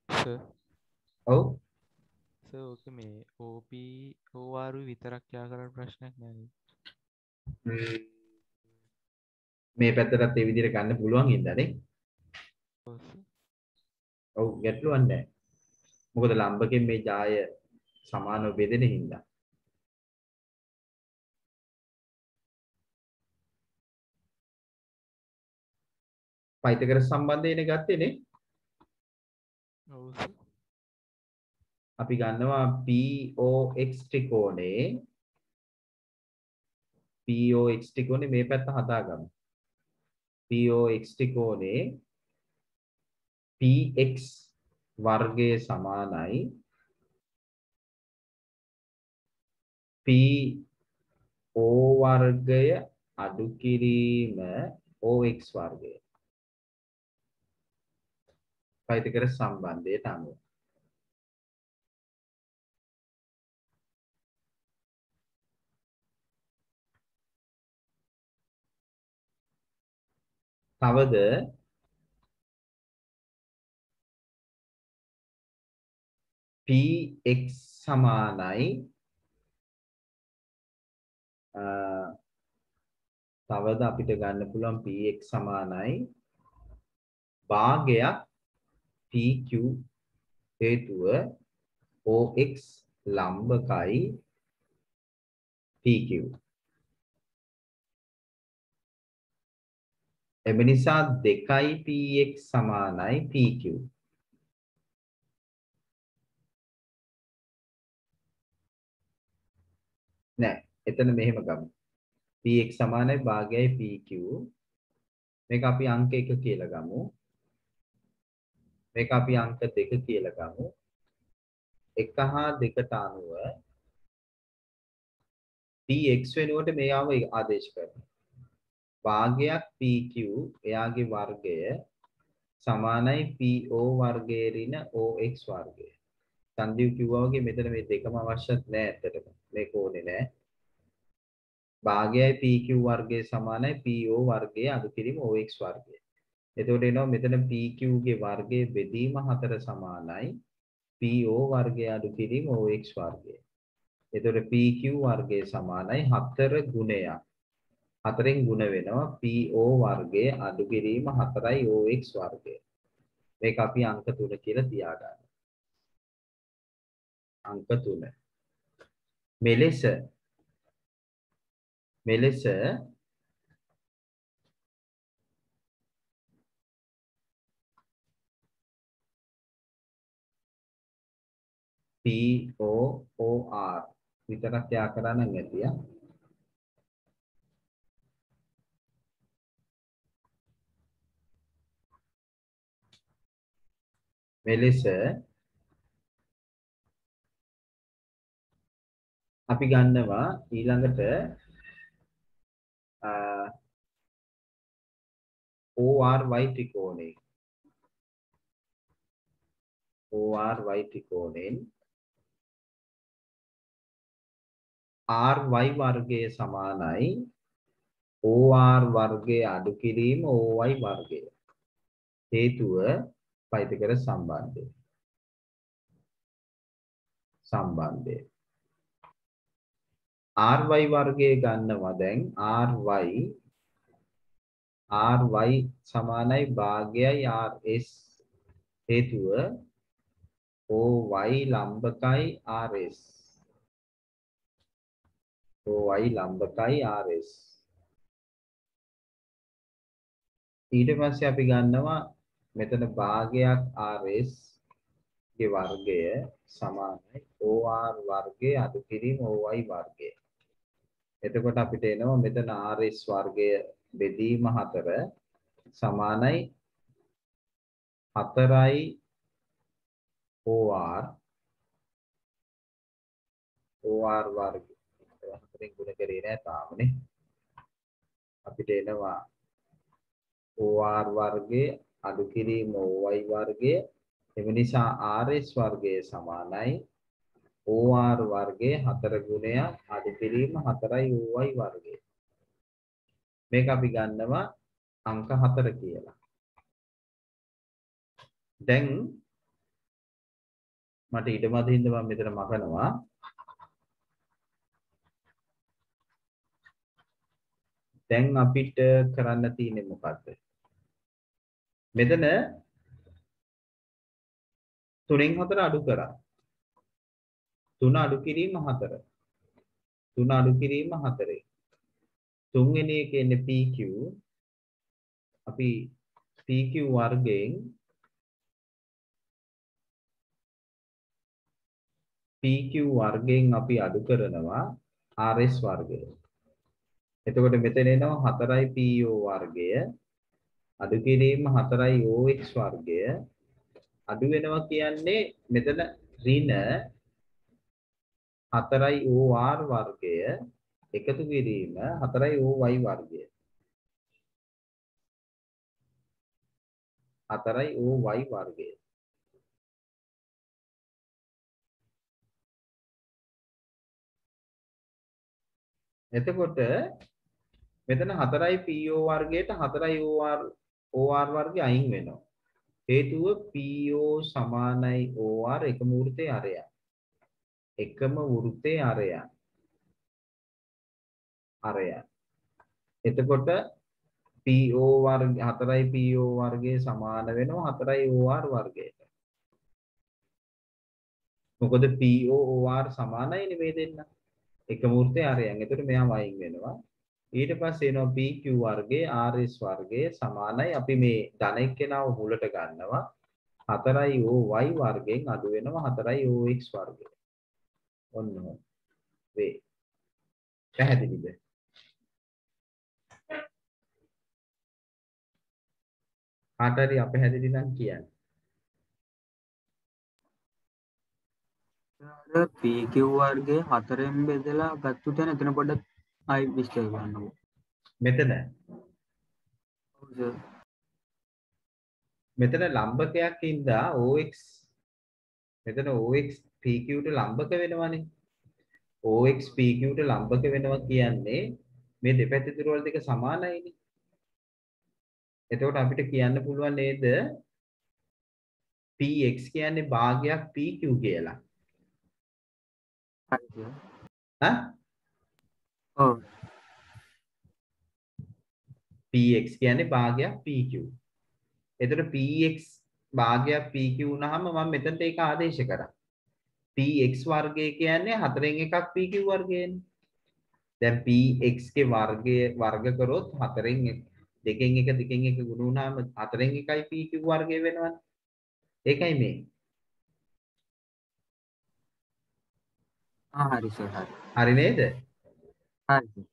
සර් ඔව් සර් ඕක මේ OP OR විතරක් යා කරන්න ප්‍රශ්නයක් නෑ නේද? මේ පැත්තටත් ඒ විදිහට ගන්න පුළුවන් ඉඳනේ. ඔව් ගැටලුවක් නැහැ. මොකද ලම්බකෙන් මේ ජාය සමානව බෙදෙන හින්දා. පයිතගරස් සම්බන්ධයනේ ගත්තේනේ. ඔව් සර්. අපි ගන්නවා POX ත්‍රිකෝණේ මේ පැත්ත හදාගමු. POX ත්‍රිකෝණේ PX වර්ගය සමානයි PO වර්ගය අඩු කිරීම OX වර්ගය. පයිතගරස් සම්බන්ධයට අනුව. තවද PX සමානයි තවද අපිට ගන්න පුළුවන් PX සමානයි භාගයක් PQ හේතුව OX ලම්බකයි PQ. එම නිසා 2යි PX සමානයි PQ. නෑ එතන මෙහෙම ගමු. PX සමානයි භාගයයි PQ. මේක අපි අංක 1 කියලා ගමු. මේක අපි අංක 2 කියලා ගමු. 1 හා 2ට අනුව PX වෙනුවට මේවම ආදේශ කරනවා. භාගයක් PQ එයාගේ වර්ගය සමානයි PO වර්ගයේ ඍණ OX වර්ගය. සංදීප් කිව්වා වගේ මෙතන මේ දෙකම අවශ්‍යත් නෑ ඇත්තටම. මේක ඕනේ නෑ. භාගයයි PQ වර්ගයේ සමානයි PO වර්ගයේ අඩු කිරීම OX වර්ගය. එතකොට එනවා මෙතන PQ ගේ වර්ගයේ බෙදීම 4 සමානයි PO වර්ගයේ අඩු කිරීම OX වර්ගය. එතකොට PQ වර්ගයේ සමානයි 4 ගුණයක්. 4න් ගුණ වෙනවා PO වර්ගයේ අඩු කිරීම 4යි OX වර්ගය. මේක අපි අංක 3 කියලා තියාගන්න. අංක 3. මෙලෙස POOR විතරක් යා කරා නම් ඇතියා. මෙලෙස අපි ගන්නවා ඊළඟට ORY ත්‍රිකෝණේ ORY ත්‍රිකෝණයෙන් RY වර්ගයේ සමානයි OR වර්ගයේ අඩු කිරීම OY වර්ගය. හේතුව පයිතගරස් සම්බන්ධය. RY වර්ගයේ ගන්නවා දැන් RY සමානයි භාගයයි RS. හේතුව OY ලම්බකයි RS. OY ලම්බකයි RS. ඊට පස්සේ අපි ගන්නවා මෙතන භාගයක් RS ගේ වර්ගය සමානයි OR වර්ගයේ අඩු කිරීම OY වර්ගය. එතකොට අපිට එනවා මෙතන RS වර්ගය බෙදීම 4 සමානයි 4යි OR වර්ගය. 4න් ගුණ කරේ නෑ තාමනේ. අපිට එනවා OR වර්ගයේ අඩු කිරීම OY වර්ගය. එම නිසා RS වර්ගයේ සමානයි OR වර්ගයේ 4 ගුණයක් අඩු කිරීම 4යි OY වර්ගය. මේක අපි ගන්නවා අංක 4 කියලා. දැන් මට ඉඩමදින්ද මම මෙතන මකනවා. දැන් අපිට කරන්න තියෙන්නේ මොකද්ද? මෙතන 3න් 4 අඩු කරා. 3 අඩු කිරීම 4. 3 අඩු කිරීම 4. තුන්වෙනි එකේ ඉන්නේ PQ. අපි P PQ වර්ගයෙන් PQ වර්ගයෙන් අපි අඩු කරනවා RS වර්ගය. එතකොට මෙතන එනවා 4යි PO වර්ගය අඩු කිරීම 4යි OX වර්ගය අඩු වෙනවා කියන්නේ මෙතන ඍණ 4යි OR වර්ගය එකතු කිරීම 4යි OY වර්ගය 4යි OY වර්ගය. එතකොට මෙතන 4යි PO වර්ගයට 4යි OR වර්ගය අයින් වෙනවා. හේතුව PO සමානයි OR එකම වෘත්තයේ අරය. එකම වෘත්තයේ අරය. එතකොට PO වර්ග 4යි PO වර්ගයේ සමාන වෙනවා 4යි OR වර්ගයට. මොකද PO OR සමානයි නෙමෙයි දෙන්න. එකම වෘත්තයේ අරයන්. එතකොට මෙයා වයින් වෙනවා. ඊට පස්සේ එනවා PQ වර්ගයේ RS වර්ගයේ සමානයි අපි මේ ධන එක්කෙනාව මුලට ගන්නවා 4යි OY වර්ගයෙන් අඩු වෙනවා 4යි OX වර්ගය. ඔන්න වේ. පැහැදිලිද? කාටරි අපහැදිලි නම් කියන්න. PQ වර්ගයේ 4ෙන් බෙදලා ගත්තු තැන එතන පොඩ්ඩක් ආයි විස්තර කරන්නකෝ. මෙතන ඔව් සර්. මෙතන ලම්බකයක් ඉඳලා OX මෙතන OX PQ ට ලම්බක වෙනවනේ. OX PQ ට ලම්බක වෙනවා කියන්නේ මේ දෙපැත්තේ දුරවල් දෙක සමානයිනේ. එතකොට අපිට කියන්න පුළුවන් නේද PX කියන්නේ භාගයක් PQ කියලා. හරි සර්. හා? ඔව්. PX කියන්නේ භාගයක් PQ. එතකොට PX භාගයක් PQ වුණාම මම මෙතනට ඒක ආදේශ කරා. PX වර්ගය කියන්නේ 4න් එකක් PQ වර්ගයනේ. දැන් PX ගේ වර්ග කරොත් 4න් දෙකෙන් එක ගුණ වුණාම 4න් එකයි PQ වර්ගය වෙනවනේ. ඒකයි මේ. හරි සර් හරි. හරි නේද? හරි සර්.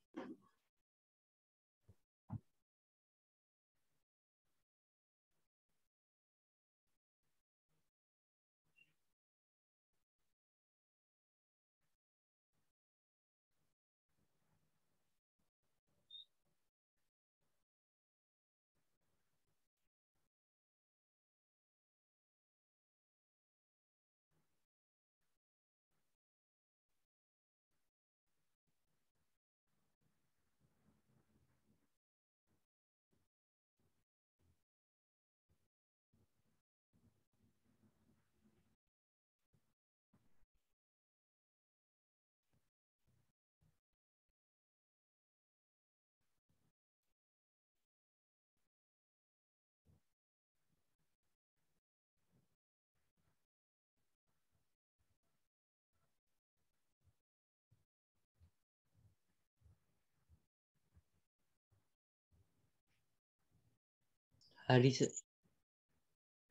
හරි සර්.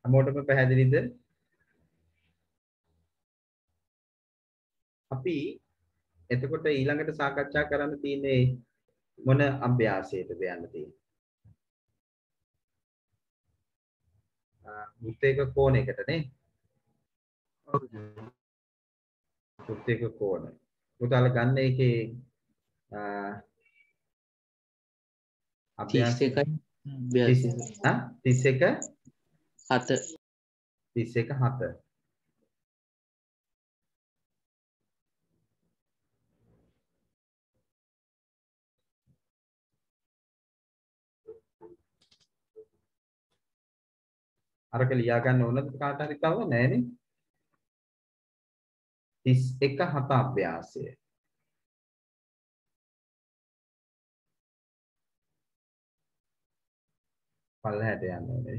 හැමෝටම පැහැදිලිද? අපි එතකොට ඊළඟට සාකච්ඡා කරන්න තියෙන්නේ මොන අභ්‍යාසයටද යන්න තියෙන්නේ? වෘත්තයක කෝණයකට නේ? ඔව් සර්. වෘත්තයක කෝණ. පුතාලා ගන්න එකේ අභ්‍යාස 31යි 31 7 31 7 අරක ලියා ගන්න ඕනද කාට හරි තව නෑනේ 31 7 අභ්‍යාසය පල්ලහැට යන්න ඕනේ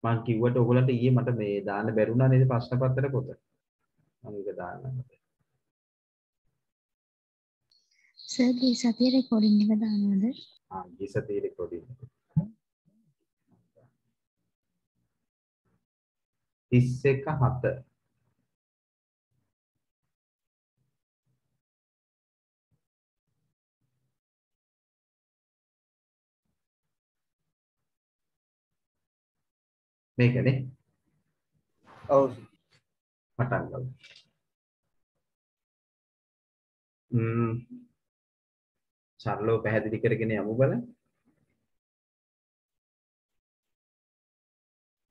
මං කිව්වට ඔයගලන්ට ඊයේ මට මේ දාන්න බැරුණා නේද ප්‍රශ්න පත්‍ර පොත. මම ඒක දාන්නම්. සර් මේ සතියේ රෙකෝඩින් එක දානවද? ගිසතේ රෙකෝඩින්. 31:7 මේකනේ. ඔව් පටන් ගමු. සරලව පැහැදිලි කරගෙන යමු බලන්න.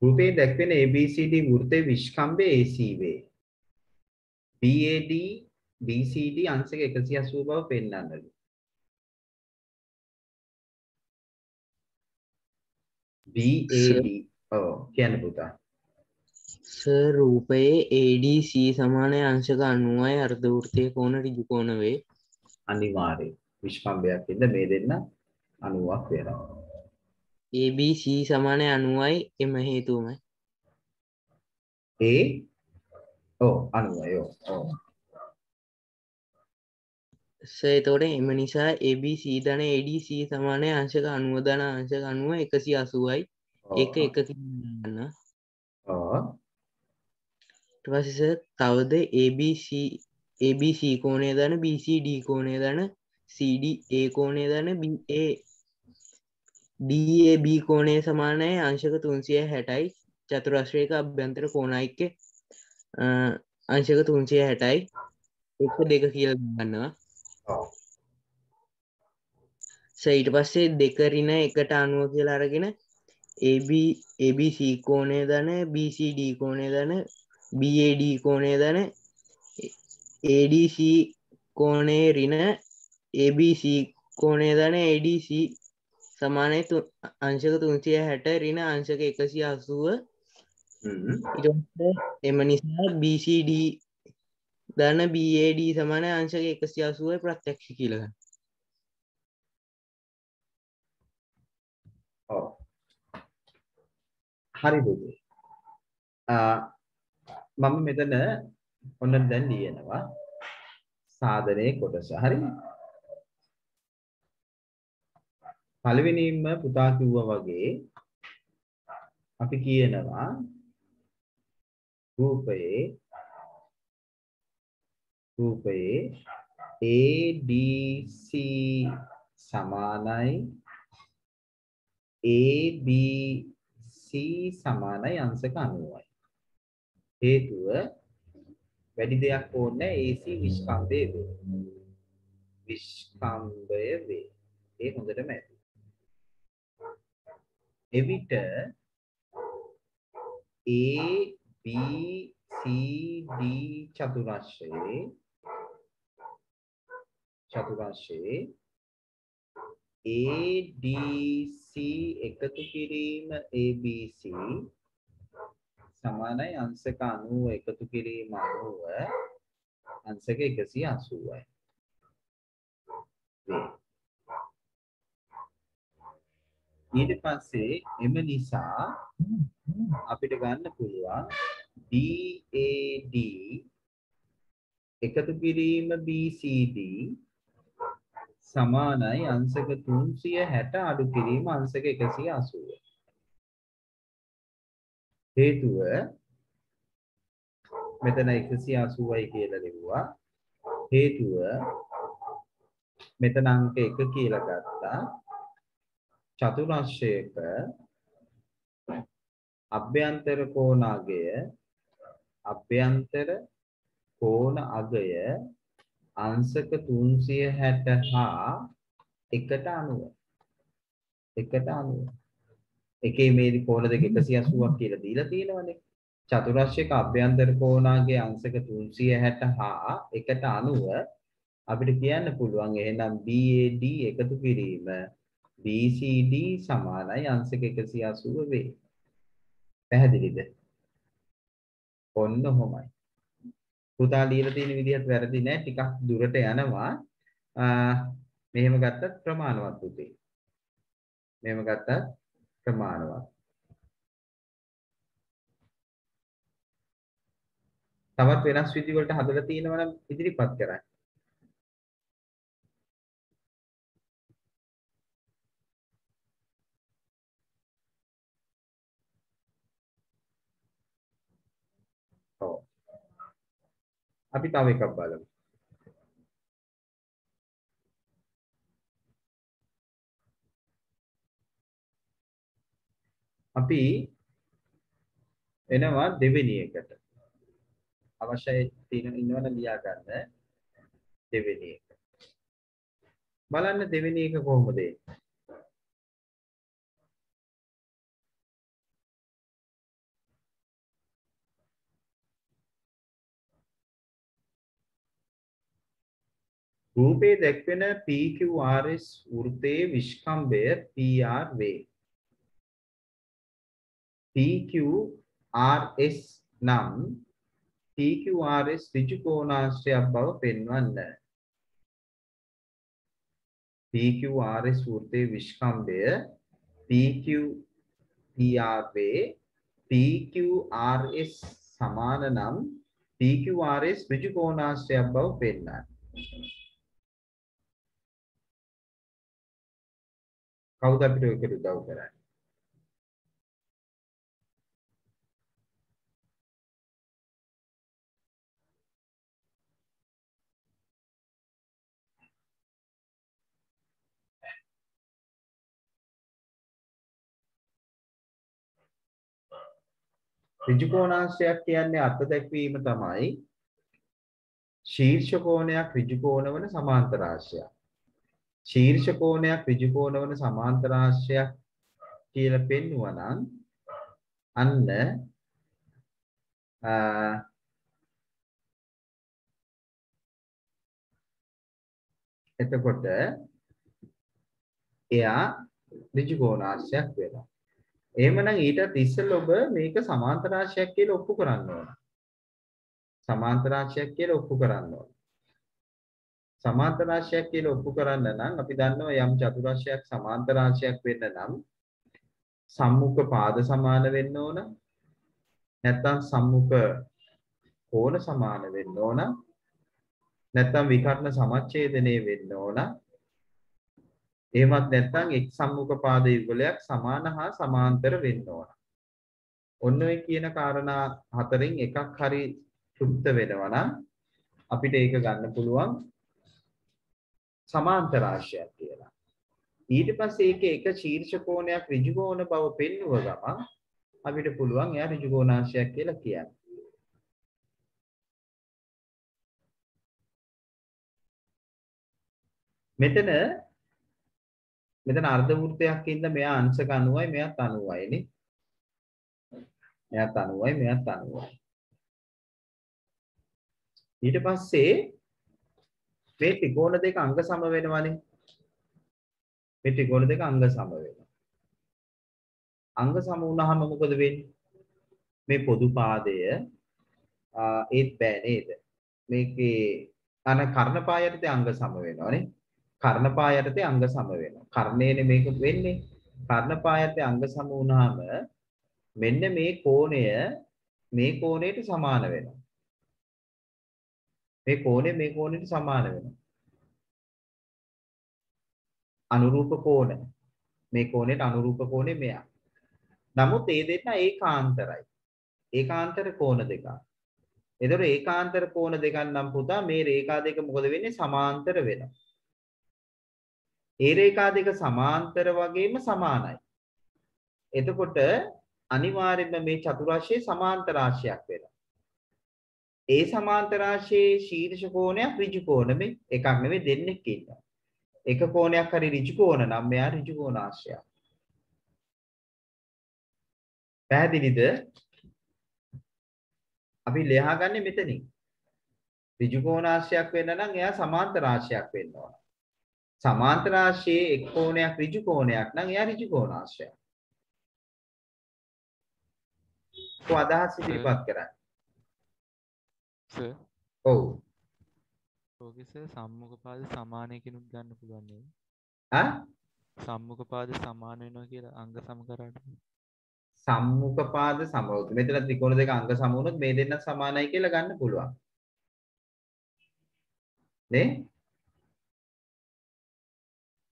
රූපේ දැක්වෙන ABCD වෘත්තයේ විස්කම්භය AC වේ. BAD BCD අංශක 180 බව පෙන්වන්නලු. BAD ඔව් කියන්න පුතා. සර් රූපයේ ADC සමානයි අංශක 90යි අර්ධ වෘත්තයේ කෝණ ඍජු කෝණ වේ. අනිවාර්යයෙන් විස්කම්භයක් ඉඳ මේ දෙන්න 90ක් වෙනවා. ABC සමානයි 90යි එම හේතුවමයි. ඔව් 90යි ඔව්. සර් එතකොට එම නිසා ABC ධන ADC සමානයි අංශක 90 ධන අංශක 90 180යි. ඒක එක ගන්න. ඔව්. ඊට පස්සේ සර් තවද ABC කෝණය ධන BCD කෝණය ධන CDA කෝණය ධන DAB කෝණය සමානයි අංශක 360යි චතුරස්‍රයක අභ්‍යන්තර කෝණයික්ක අංශක 360යි එක දෙක කියලා ගන්නවා. ඊට පස්සේ දෙක ඍණ එකට 90 කියලා අරගෙන ABC කෝණය ධන BCD කෝණය ධන BAD කෝණය ධන ADC කෝණයේ ඍණ ABC කෝණය ධන ADC සමානයි අංශක 360 ඍණ අංශක 180. ඊට පස්සේ එම නිසා BCD ධන BAD සමානයි අංශක 180යි ප්‍රත්‍යක්ෂ කියලා ගන්න. ඔව්. හරි දුවේ. මම මෙතන ඔන්න දැන් ලියනවා සාධනයේ කොටස. හරි. පළවෙනිම පුතා කිව්වා වගේ අපි කියනවා රූපයේ ADC සමානයි ABC සමානයි අංශක 90යි. හේතුව වැඩි දෙයක් ඕනේ AC විස්කම්භය වේ. විස්කම්භය වේ. ඒ හොඳටම ඇති. එවිට ABCD චතුරස්‍රයේ ADC එකතු කිරීම ABC සමානයි අංශක 90 එකතු කිරීම 90 අංශක 180යි. ඊට පස්සේ එම නිසා අපිට ගන්න පුළුවන් DAD එකතු කිරීම BCD සමානයි අංශක 360 අඩු කිරීම අංශක 180. හේතුව මෙතන 180යි කියලා ලිව්වා. හේතුව මෙතන අංක 1 කියලා ගත්තා. චතුරස්‍රයක අභ්‍යන්තර කෝණ අගය අංශක 360 හා 190. එකේ මේ කෝණ දෙක 180ක් කියලා දීලා තියෙනවනේ. චතුරස්‍රයක අභ්‍යන්තර කෝණාගේ අංශක 360 හා 190 අපිට කියන්න පුළුවන් එහෙනම් BAD එකතු කිරීම BCD සමානයි අංශක 180 වේ. පැහැදිලිද? ඔන්න ඔහොමයි. පුතා ලියලා තියෙන විදිහත් වැරදි නෑ. ටිකක් දුරට යනවා. මෙහෙම ගත්තත් ප්‍රමාණවත් පුතේ. මෙහෙම ගත්තත් ප්‍රමාණවත්. තවත් වෙනස් විදි වලට හදලා තියෙනවා නම් ඉදිරිපත් කරන්න. ඔව්. අපි තව එකක් බලමු. අපි එනවා දෙවෙනි එකට. අවශ්‍යයි තියෙන ඉන්නවනම් ලියා ගන්න දෙවෙනි එක. බලන්න දෙවෙනි එක කොහොමද එන්නේ? රූපේ දැක්වෙන PQRS වෘත්තයේ විස්කම්භය PR වේ. PQRS නම් PQRS ඍජු කෝණාශ්‍රයක් බව පෙන්වන්න. PQRS වෘත්තයේ විස්කම්භය PQPR වේ. PQRS සමාන නම් PQRS ඍජු කෝණාශ්‍රයක් බව පෙන්වන්න. කවුද අපිට ඔයකට උදව් කරන්නේ? ඍජු කෝණාංශයක් කියන්නේ අර්ථ දැක්වීම තමයි ශීර්ෂ කෝණයක් ඍජු කෝණ වන සමාන්තර ආශ්‍රයක්. ශීර්ෂ කෝණයක් ඍජු කෝණ වන සමාන්තර ආශ්‍රයක් කියලා පෙන්වුවා නම් අන්න එතකොට එයා ඍජු කෝණාංශයක් වෙනවා. එහෙමනම් ඊටත් ඉස්සෙල්ලා ඔබ මේක සමාන්තර ආශ්‍රයක් කියලා ඔප්පු කරන්න ඕන. සමාන්තර ආශ්‍රයක් කියලා ඔප්පු කරන්න ඕන. සමාන්තර ආශ්‍රයක් කියලා ඔප්පු කරන්න නම් අපි දන්නවා යම් චතුරාශ්‍රයක් සමාන්තර ආශ්‍රයක් වෙන්න නම් සම්මුඛ පාද සමාන වෙන්න ඕන. නැත්නම් සම්මුඛ කෝණ සමාන වෙන්න ඕන. නැත්නම් විකර්ණ සමච්ඡේදනය වෙන්න ඕන. එහෙමත් නැත්නම් එක් සම්මුඛ පාද යුගලයක් සමාන හා සමාන්තර වෙන්න ඕන. ඔන්න ඔය කියන කාරණා හතරෙන් එකක් හරි තෘප්ත වෙනවා නම් අපිට ඒක ගන්න පුළුවන් සමාන්තර ආශ්‍රයක් කියලා. ඊට පස්සේ ඒකේ එක ශීර්ෂ කෝණයක් ඍජු කෝණ බව පෙන්වුව ගමන් අපිට පුළුවන් එයා ඍජු කෝණාශ්‍රයක් කියලා කියන්න. මෙතන අර්ධ වෘත්තයක් ඉඳ මෙයා අංශක 90යි මෙයාත් 90යි නේ. මෙයාත් 90යි මෙයාත් 90යි. ඊට පස්සේ මේ ත්‍රිකෝණ දෙක අංග සම වෙනවනේ. මේ ත්‍රිකෝණ දෙක අංග සම වෙනවා. අංග සම වුණාම මොකද වෙන්නේ? මේ පොදු පාදය ඒත් බෑ නේද? මේකේ කර්ණපා යටතේ අංග සම වෙනවනේ. කර්ණපා යටතේ අංග සම වෙනවා. කර්ණයනේ මේක වෙන්නේ. කර්ණපා යටතේ අංග සම වුණාම මෙන්න මේ කෝණය මේ කෝණයට සමාන වෙනවා. මේ කෝණය මේ කෝණයට සමාන වෙනවා. අනුරූප කෝණ. මේ කෝණයට අනුරූප කෝණය මෙයා. නමුත් මේ දෙන්න ඒකාන්තරයි. ඒකාන්තර කෝණ දෙකක්. එතකොට ඒකාන්තර කෝණ දෙකක් නම් පුතා මේ රේඛා දෙක මොකද වෙන්නේ? සමාන්තර වෙනවා. ඒ රේඛා දෙක සමාන්තර වගේම සමානයි. එතකොට අනිවාර්යයෙන්ම මේ චතුරාශ්‍රයේ සමාන්තර ආශ්‍රයක් වෙනවා. ඒ සමාන්තර ආශ්‍රයේ ශීර්ෂ කෝණයක් ඍජු කෝණ මේ එකක් නෙවෙයි දෙන්නෙක් ඉන්නවා. එක කෝණයක් හරි ඍජු කෝණ නම් මෙයා ඍජු කෝණ ආශ්‍රයක්. පැහැදිලිද? අපි ලියාගන්නේ මෙතනින්. ඍජු කෝණ ආශ්‍රයක් වෙන්න නම් එයා සමාන්තර ආශ්‍රයක් වෙන්න ඕන. සමාන්තර ආශ්‍රයේ එක් කෝණයක් ඍජු කෝණයක් නම් එයා ඍජු කෝණ ආශ්‍රයක්. කොහොමද අදහස් ඉදිරිපත් කරන්නේ? සර් ඔව්. ඕකේ සර් සම්මුඛ පාද සමානයකිනුත් ගන්න පුළුවන් නේද? ආ? සම්මුඛ පාද සමාන වෙනවා කියලා අංග සම කරාට. සම්මුඛ පාද සමවුත්. මෙතන ත්‍රිකෝණ දෙක අංග සම වුණොත් මේ දෙන්න සමානයි කියලා ගන්න පුළුවන්. නේ?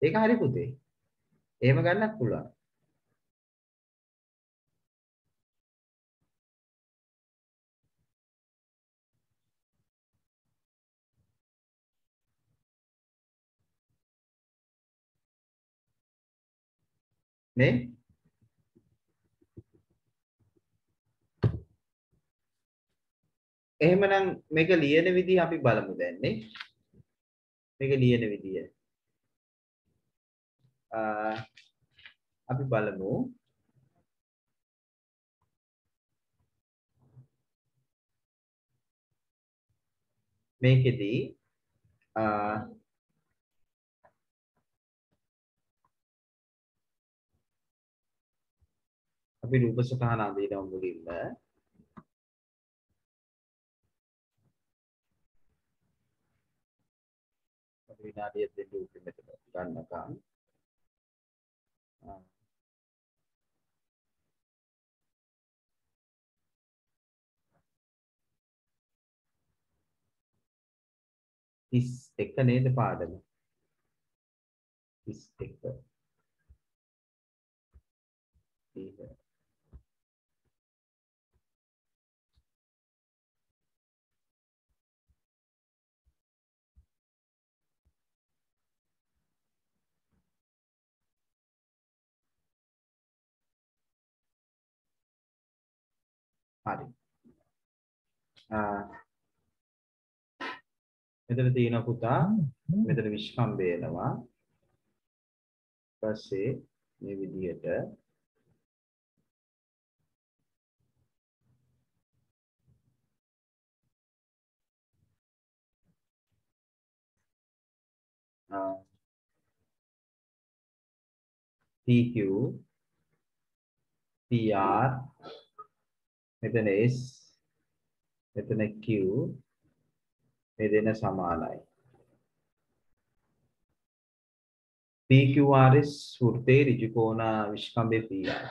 ඒක හරි පුතේ. එහෙම ගන්නත් පුළුවන්. නේ? එහෙමනම් මේක ලියන විදිහ අපි බලමු දැන් නේ. මේක ලියන විදිය. අපි බලමු. මේකෙදී අපි රූප සටහන අඳිනවා මුලින්ම. අපි විනාඩියක් දෙන්න උඩ මෙතන ගන්නකම්. එක නේද පාඩම? 31. හරි. මෙතන තියෙන පුතා මෙතන විශ්කම්බය එනවා. ඊපස්සේ මේ විදිහට PQ PR මෙතන S මෙතන Q මේ දෙන සමානයි. PQRS වෘත්තයේ ඍජු කෝණ විශ්කම්භය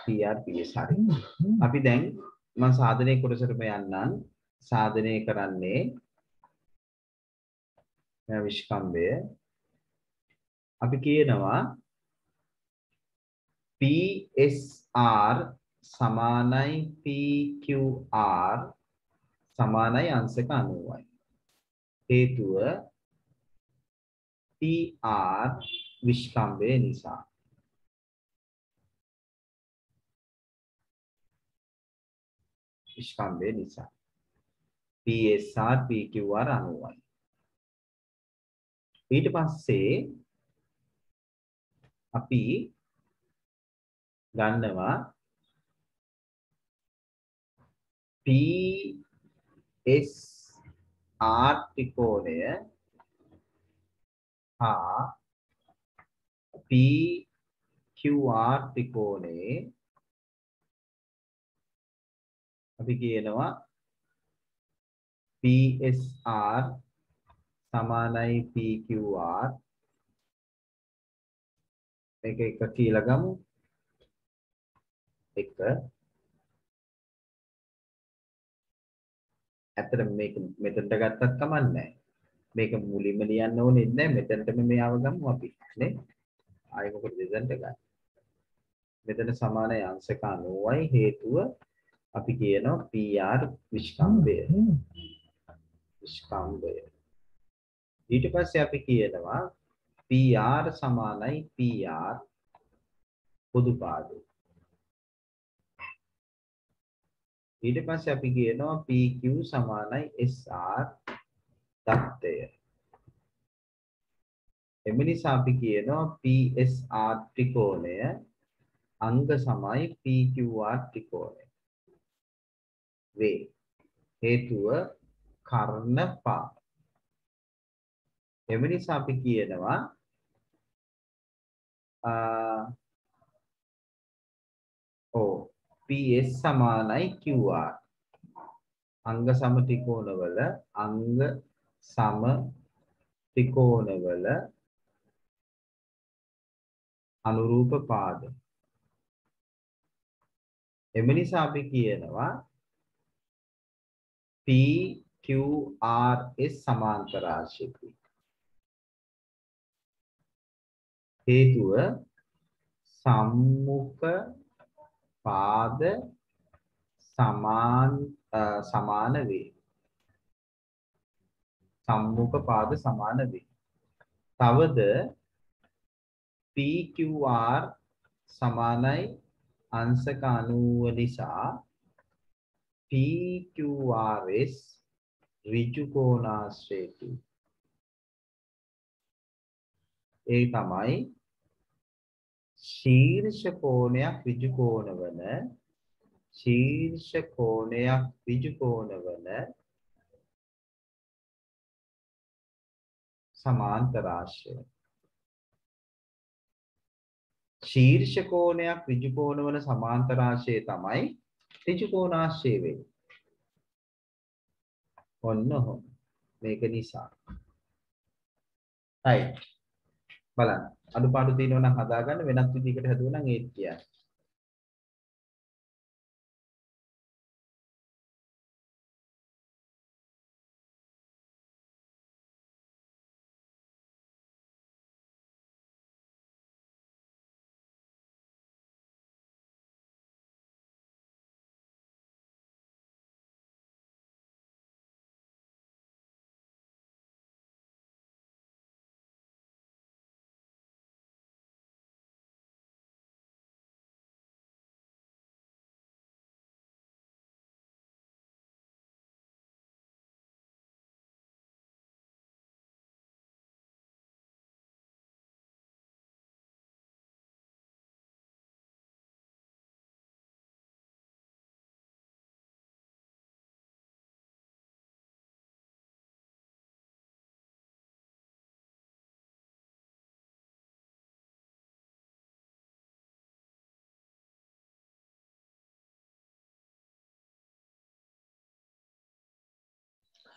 PR PS හරි. අපි දැන් මම සාධනයේ කොටසටම යන්නම්. සාධනය කරන්නේ විශ්කම්භය. අපි කියනවා PSR සමානයි PQR සමානයි අංශක 90යි. හේතුව PR විශ්කම්භය නිසා. විශ්කම්භය නිසා. PSR PQR 90යි. ඊට පස්සේ අපි ගන්නවා PSR ත්‍රිකෝණය හා PQR ත්‍රිකෝණයේ අපි කියනවා PSR සමානයි PQR. මේක එක කියලා ගමු. එක ඇත්තට මේක මෙතනට ගත්තත් කමක් නැහැ. මේක මුලින්ම ලියන්න ඕනේ නැහැ. මෙතනටම මෙයාව ගමු අපි නේ. ආයෙ මොකද දෙදන්ට ගන්න. මෙතන සමානයි අංශක 90යි. හේතුව අපි කියනවා PR විශ්කම්භය. විශ්කම්භය. ඊට පස්සේ අපි කියනවා PR සමානයි PR පොදු පාදය. ඊට පස්සේ අපි කියනවා PQ සමානයි SR தත්ත්වය. එම නිසා අපි කියනවා PSR ත්‍රිකෝණය අංග සමයි PQR ත්‍රිකෝණය. වේ. හේතුව කර්ණ පාද. එම නිසා අපි කියනවා PS සමානයි QR. අංග සම ත්‍රිකෝණවල අංග සම ත්‍රිකෝණවල අනුරූප පාද. එම නිසා අපි කියනවා PQRS සමාන්තර රාශියකි. හේතුව සම්මුඛ පාද සමාන වේ. සම්මුඛ පාද සමාන වේ. තවද PQR සමානයි අංශක 90 නිසා PQRS ඍජු කෝණාශ්‍රයකි. ඒ තමයි ශීර්ෂ කෝණයක් ඍජු කෝණවන සමාන්තර රාශිය. ශීර්ෂ කෝණයක් ඍජු කෝණවන සමාන්තර රාශිය තමයි ඍජු කෝණාශ්‍රය වෙන්නේ. ඔන්න මේක නිසා. හයි. බලන්න. අඩුපාඩු තියෙනවා නම් හදාගන්න වෙනත් විදිහකට හදුවා නම් ඒත් කියන්න.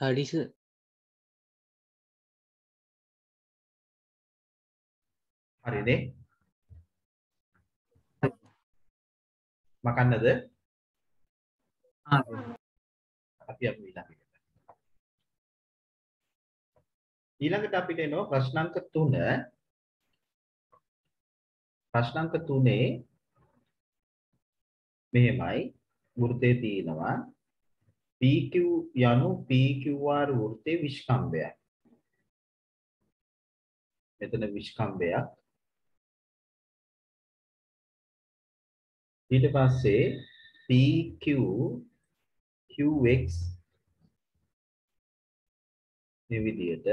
හරි සර්. හරිනේ. මකන්නද? අපි ඊළඟට අපිට එනවා ප්‍රශ්නාංක 3. ප්‍රශ්නාංක 3 මෙහෙමයි. වෘත්තයේ තියෙනවා PQ යනු PQR වෘත්තයේ විස්කම්භයක්. මෙතන විස්කම්භයක්. ඊට පස්සේ PQ QX මේ විදිහට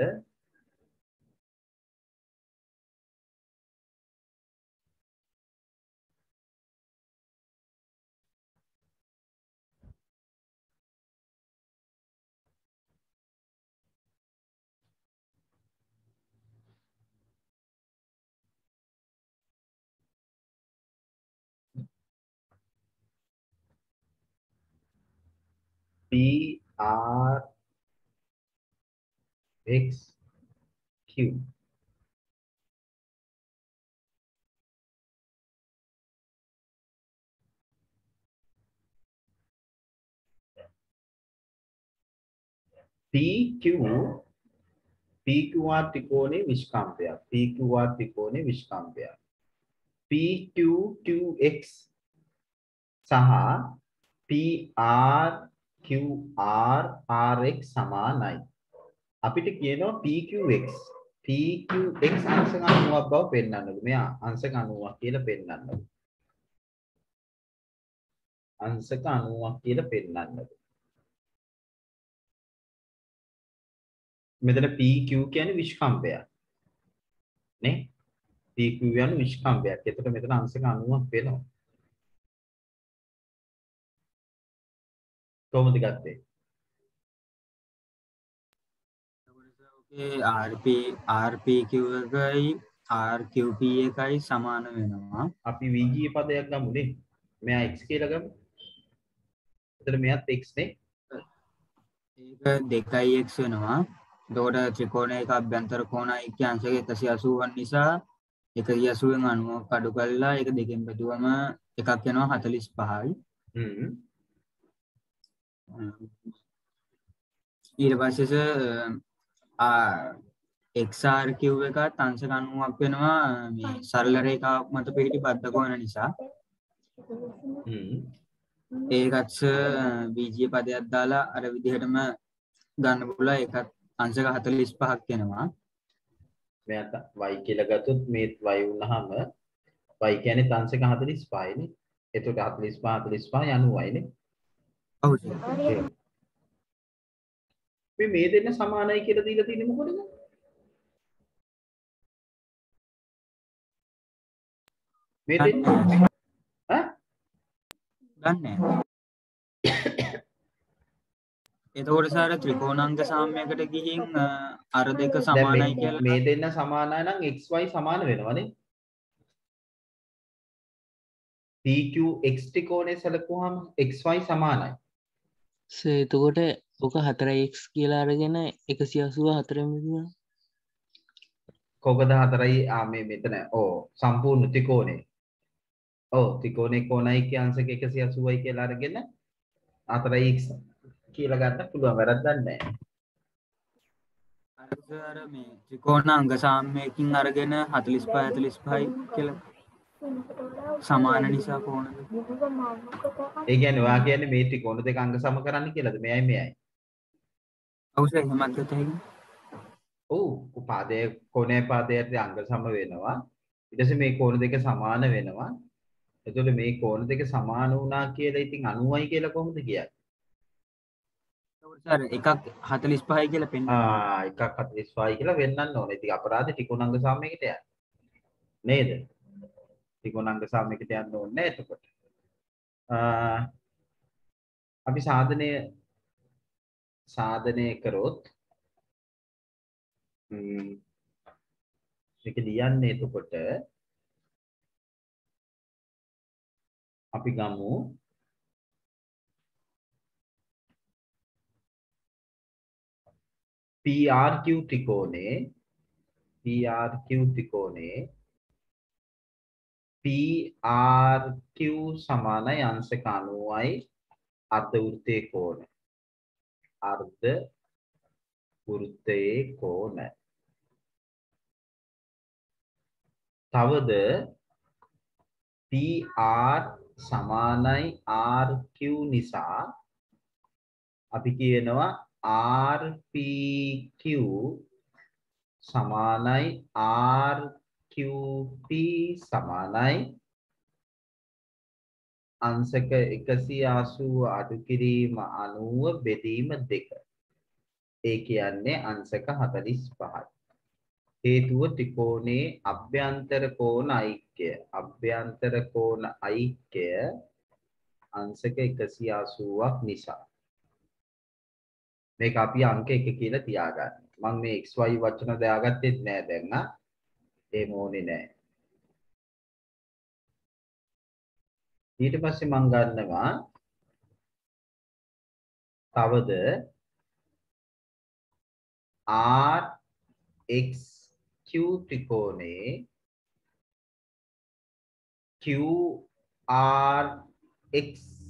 PRXQ PQR ත්‍රිකෝණයේ විස්කම්භයක්. PQR ත්‍රිකෝණයේ විස්කම්භයක්. PQQX සහ PRQRRX සමානයි. අපිට කියනවා PQX. PQX අංශක 90ක් බව පෙන්වන්නලු. මෙයා අංශක 90ක් කියලා පෙන්වන්නලු. අංශක 90ක් කියලා පෙන්වන්නලු. මෙතන PQ කියන්නේ විස්කම්භයක්. නේ? PQ කියන්නේ විස්කම්භයක්. එතකොට මෙතන අංශක 90ක් වෙනවා. කොහොමද ගත්තේ? RPQ එකයි RQP එකයි සමාන වෙනවා. අපි VG පදයක් ගමුනේ. මෙයා x කියලා ගමු. එතන මෙයාත් x නේ. ඒක 2x වෙනවා. එතකොට ත්‍රිකෝණයක අභ්‍යන්තර කෝණ අංශක 180 නිසා 180න් 90 කඩු කරලා ඒක දෙකෙන් බෙදුවම එකක් යනවා 45යි. ඊට පස්සේ සර් XR කිව් එකත් අංශක 90ක් වෙනවා මේ සරල රේඛාවක් මත පිහිටි බද්ධකෝණ නිසා. ඒකත් සර් බීජීය පදයක් දාලා අර විදිහටම ගන්න පුළුවන්. ඒකත් අංශක 45ක් වෙනවා. මෙයාට y කියලා ගත්තොත් මේ y වුණාම y කියන්නේ අංශක 45 නේ. එතකොට 45 45 90යි නේ. ඔව් සර්. මේ දෙන්න සමානයි කියලා දීලා තියෙන්නේ මොකටද? මේ දෙන්න ඈ ගන්නෑ. එතකොට සාර ත්‍රිකෝණාංග සාම්‍යයකට ගිහින් අර දෙක සමානයි කියලා මේ දෙන්න සමානයි නම් xy සමාන වෙනවනේ. pq x ත්‍රිකෝණය සැලකුවාම xy සමානයි. එතකොට ඔක 4x කියලා අරගෙන 184 මිදුණා. කොකද 4යි මේ මෙතන සම්පූර්ණ ත්‍රිකෝණය. ත්‍රිකෝණේ කෝණයි අංශක 180යි කියලා අරගෙන 4x කියලා ගන්න පුළුවන්. වැරද්දක් නැහැ. අර මේ ත්‍රිකෝණාංග සාම්‍යයකින් අරගෙන 45 45යි කියලා සමාන නිසා කෝණද? ඒ කියන්නේ ඔයා කියන්නේ මේ ත්‍රිකෝණ දෙක අංග සම කරන්න කියලාද? මෙයයි මෙයයි. ඔව් සර් එහෙමත් හිතයි. පාදයේ කෝණයේ පාදයට අංග සම වෙනවා. ඊට පස්සේ මේ කෝණ දෙක සමාන වෙනවා. එතකොට මේ කෝණ දෙක සමාන වුණා කියලා ඉතින් 90යි කියලා කොහොමද කියන්නේ? සර් එකක් 45යි කියලා පෙන්නනවා. එකක් 45යි කියලා වෙන්නන්න ඕනේ. ඉතින් අපරාධ ත්‍රිකෝණාංග සාමයකට යන්න. නේද? ත්‍රිකෝණාංග සාමයකට යන්න ඕනේ එතකොට. අපි සාධනය කරොත් මේක ලියන්නේ එතකොට අපි ගමු PRQ ත්‍රිකෝණේ PRQ සමානයි අංශක 90යි අර්ධ වෘත්තයේ කෝණ. අර්ධ වෘත්තයේ කෝණ. තවද PR සමානයි RQ නිසා අපි කියනවා RPQ සමානයි RQP සමානයි අංශක 180 අඩු කිරීම 90 බෙදීම 2. ඒ කියන්නේ අංශක 45යි. හේතුව ත්‍රිකෝණයේ අභ්‍යන්තර කෝණ ඓක්‍ය. අභ්‍යන්තර කෝණ ඓක්‍ය අංශක 180ක් නිසා. මේක අපි අංක 1 කියලා තියාගන්න. මම මේ xy වචන දාගත්තෙත් නෑ දැන් එහෙම ඕනේ නෑ. ඊට පස්සේ මම ගන්නවා තවද RXQ ත්‍රිකෝණේ QRX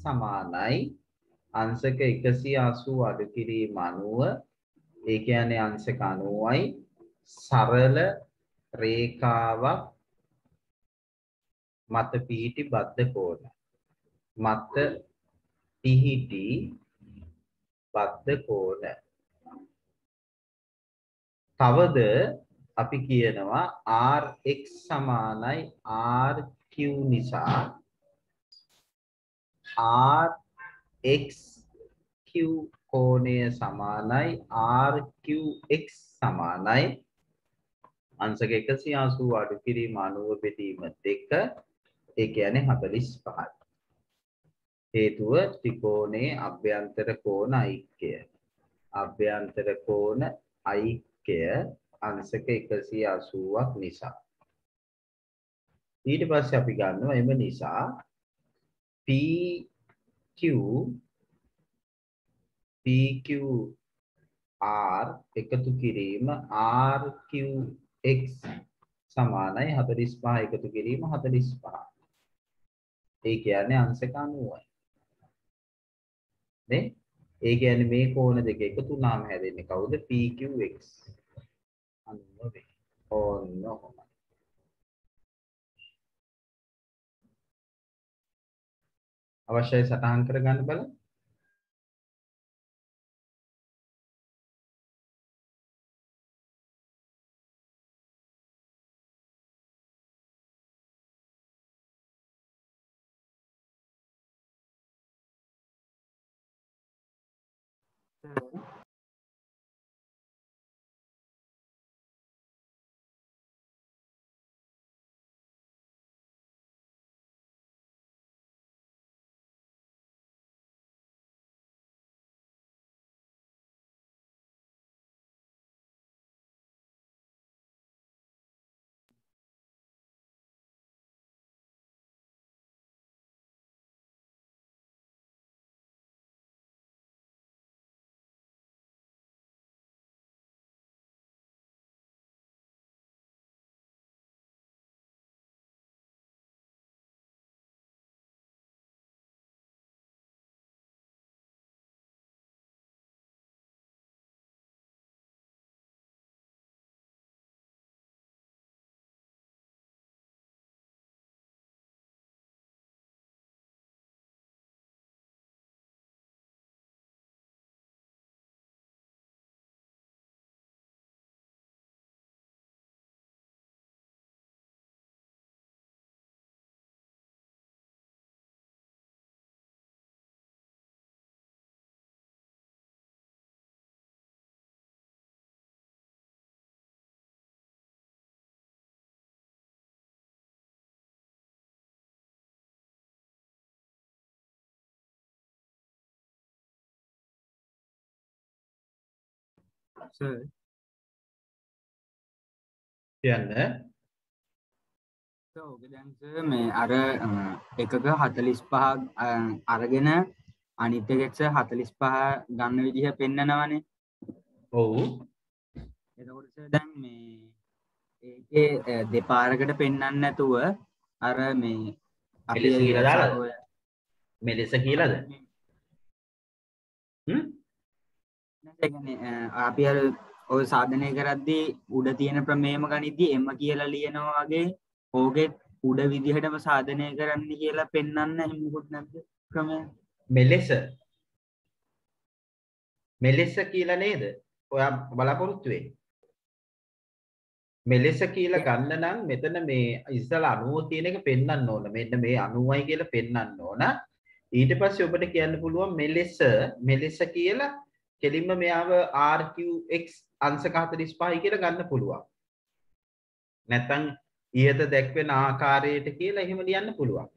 සමානයි අංශක 180 අඩු කිරීම 90. ඒ කියන්නේ අංශක 90යි සරල රේඛාවක් මත පිහිටි බද්ධ කෝණ. මත පිහිටි බද්ධ කෝණ. තවද අපි කියනවා RX සමානයි RQ නිසා RXQ කෝණය සමානයි RQX සමානයි අංශක 180 අඩු කිරීම 90 බෙදීම 2. ඒ කියන්නේ 45යි. හේතුව ත්‍රිකෝණයේ අභ්‍යන්තර කෝණ ඓක්‍ය. අභ්‍යන්තර කෝණ ඓක්‍ය අංශක 180ක් නිසා. ඊට පස්සේ අපි ගන්නවා එම නිසා PQR එකතු කිරීම RQX සමානයි 45 එකතු කිරීම 45. ඒ කියන්නේ අංශක 90යි. නේ ඒ කියන්නේ මේ කෝණ දෙක එකතු වුණාම හැදෙන්නේ කවුද PQX 90 ඕන්න ඔහොමයි අවශ්‍යයි සටහන් කරගන්න බලන්න සර් කියන්න ඕක දැන් සර් මේ අර එකක 45ක් අරගෙන අනිත් එකෙත් සර් 45 ගන්න විදිහ පෙන්නනවනේ. ඔව් එතකොට සර් දැන් මේ ඒකේ දෙපාරකට පෙන්නන්න නැතුව අර මේ මෙලෙස කියලා දාලාද මෙලෙස කියලාද අපි අර ඔය සාධනය කරද්දී උඩ තියෙන ප්‍රමේයම ගනිද්දී එම කියලා ලියනවා වගේ ඕකේ උඩ විදිහටම සාධනය කරන්න කියලා පෙන්වන්න එහෙම මොකුත් නැද්ද ක්‍රමය මෙලෙස කියලා නේද ඔයා බලාපොරොත්තු වෙන්නේ මෙලෙස කියලා ගන්න නම් මෙතන මේ ඉස්සලා 90 තියෙන එක පෙන්වන්න ඕන මෙන්න මේ 90යි කියලා පෙන්වන්න ඕන ඊට පස්සේ ඔබට කියන්න පුළුවන් මෙලෙස කියලා කෙලින්ම මෙයාව RQX අංශක 45යි කියලා ගන්න පුළුවන්. නැත්නම් ඊට දැක්වෙන ආකාරයට කියලා එහෙම ලියන්න පුළුවන්.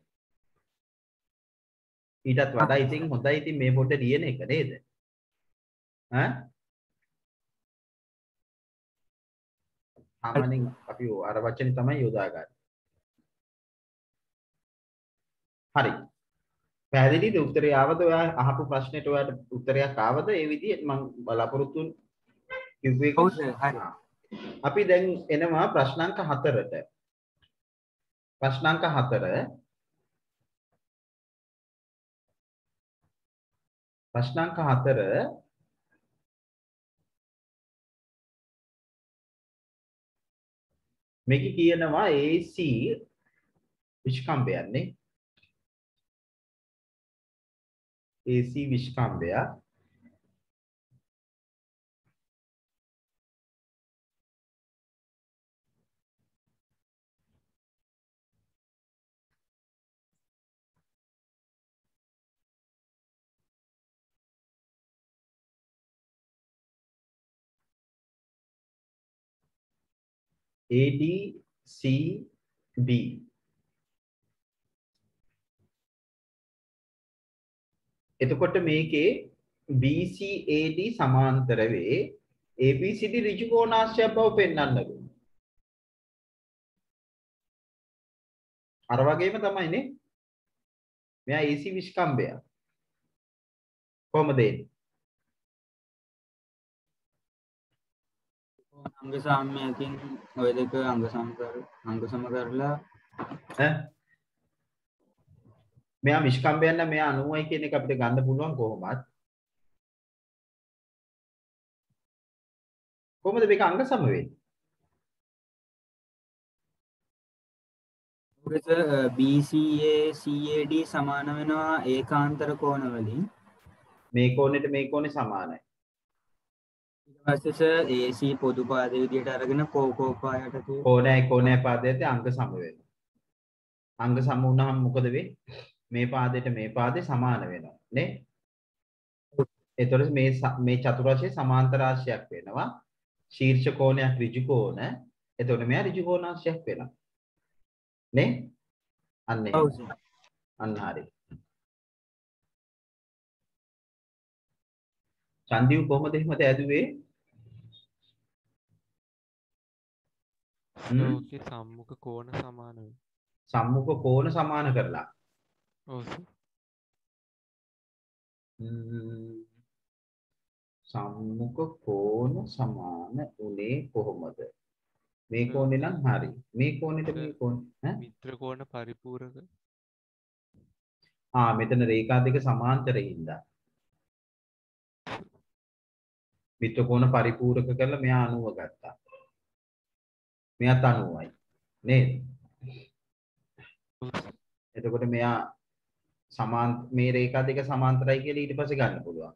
ඊටත් වඩා ඉතින් හොඳයි ඉතින් මේ පොඩ්ඩ ලියන එක නේද? ඈ? සාමාන්‍යයෙන් අපි අර වචනේ තමයි යොදාගන්නේ. හරි. පැහැදිලිද උත්තරය ආවද ඔයා අහපු ප්‍රශ්නෙට ඔයාට උත්තරයක් ආවද ඒ විදිහට මම බලාපොරොත්තු කිව්වේ ඔව් සර් හරි අපි දැන් එනවා ප්‍රශ්නාංක 4ට ප්‍රශ්නාංක 4 මේක කියනවා AC විස්කම්බයන්නේ AC විස්කම්බය ADCB එතකොට මේකේ BCAD සමාන්තර වේ ABCD ඍජු කෝණාශ්‍රය බව පෙන්වන්නලු. අර වගේම තමයි නේ. මෙයා AC විස්කම්බය. කොහමද එන්නේ? අංග සාම්‍යයකින් ඔය දෙක අංග සම කරලා ඈ මෙයා විස්කම්බයන් නම් මෙයා 90යි කියන එක අපිට ගන්න පුළුවන් කොහොමද? කොහොමද මේක අංග සම වෙන්නේ? ඔකේ සර් BCA CAD සමාන වෙනවා ඒකාන්තර කෝණ වලින්. මේ කෝණයට මේ කෝණේ සමානයි. ඊට පස්සේ සර් AC පොදු පාදේ විදියට අරගෙන කෝකෝපායට කෝණය පාදයට අංග සම වෙනවා. අංග සම වුණාම මොකද වෙන්නේ? මේ පාදයට මේ පාදේ සමාන වෙනවා නේ? එතකොට මේ චතුරාර්ය සමාන්තර රාශියක් වෙනවා. ශීර්ෂ කෝණයක් ඍජු කෝණ. එතකොට මෙයා ඍජු කෝණාංශයක් වෙනවා. නේ? අන්න එහෙම. අන්න හරි. චන්දිව් කොහොමද එහෙමද ඇදුවේ? ඕකේ සම්මුඛ කෝණ සමාන වෙනවා. සම්මුඛ කෝණ සමාන කරලා. ඔව් සර්. සම්මුඛ කෝණ සමාන උනේ කොහොමද? මේ කෝණේ නම් හරි. මේ කෝණෙට මේ කෝණ ඈ මිත්‍ර කෝණ පරිපූරක. මෙතන රේඛා දෙක සමාන්තරේ ඉඳලා. මිත්‍ර කෝණ පරිපූරක කරලා මෙයා 90 ගත්තා. මෙයාත් 90යි. නේද? එතකොට මෙයා මේ රේඛා දෙක සමාන්තරයි කියලා ඊට පස්සේ ගන්න පුළුවන්.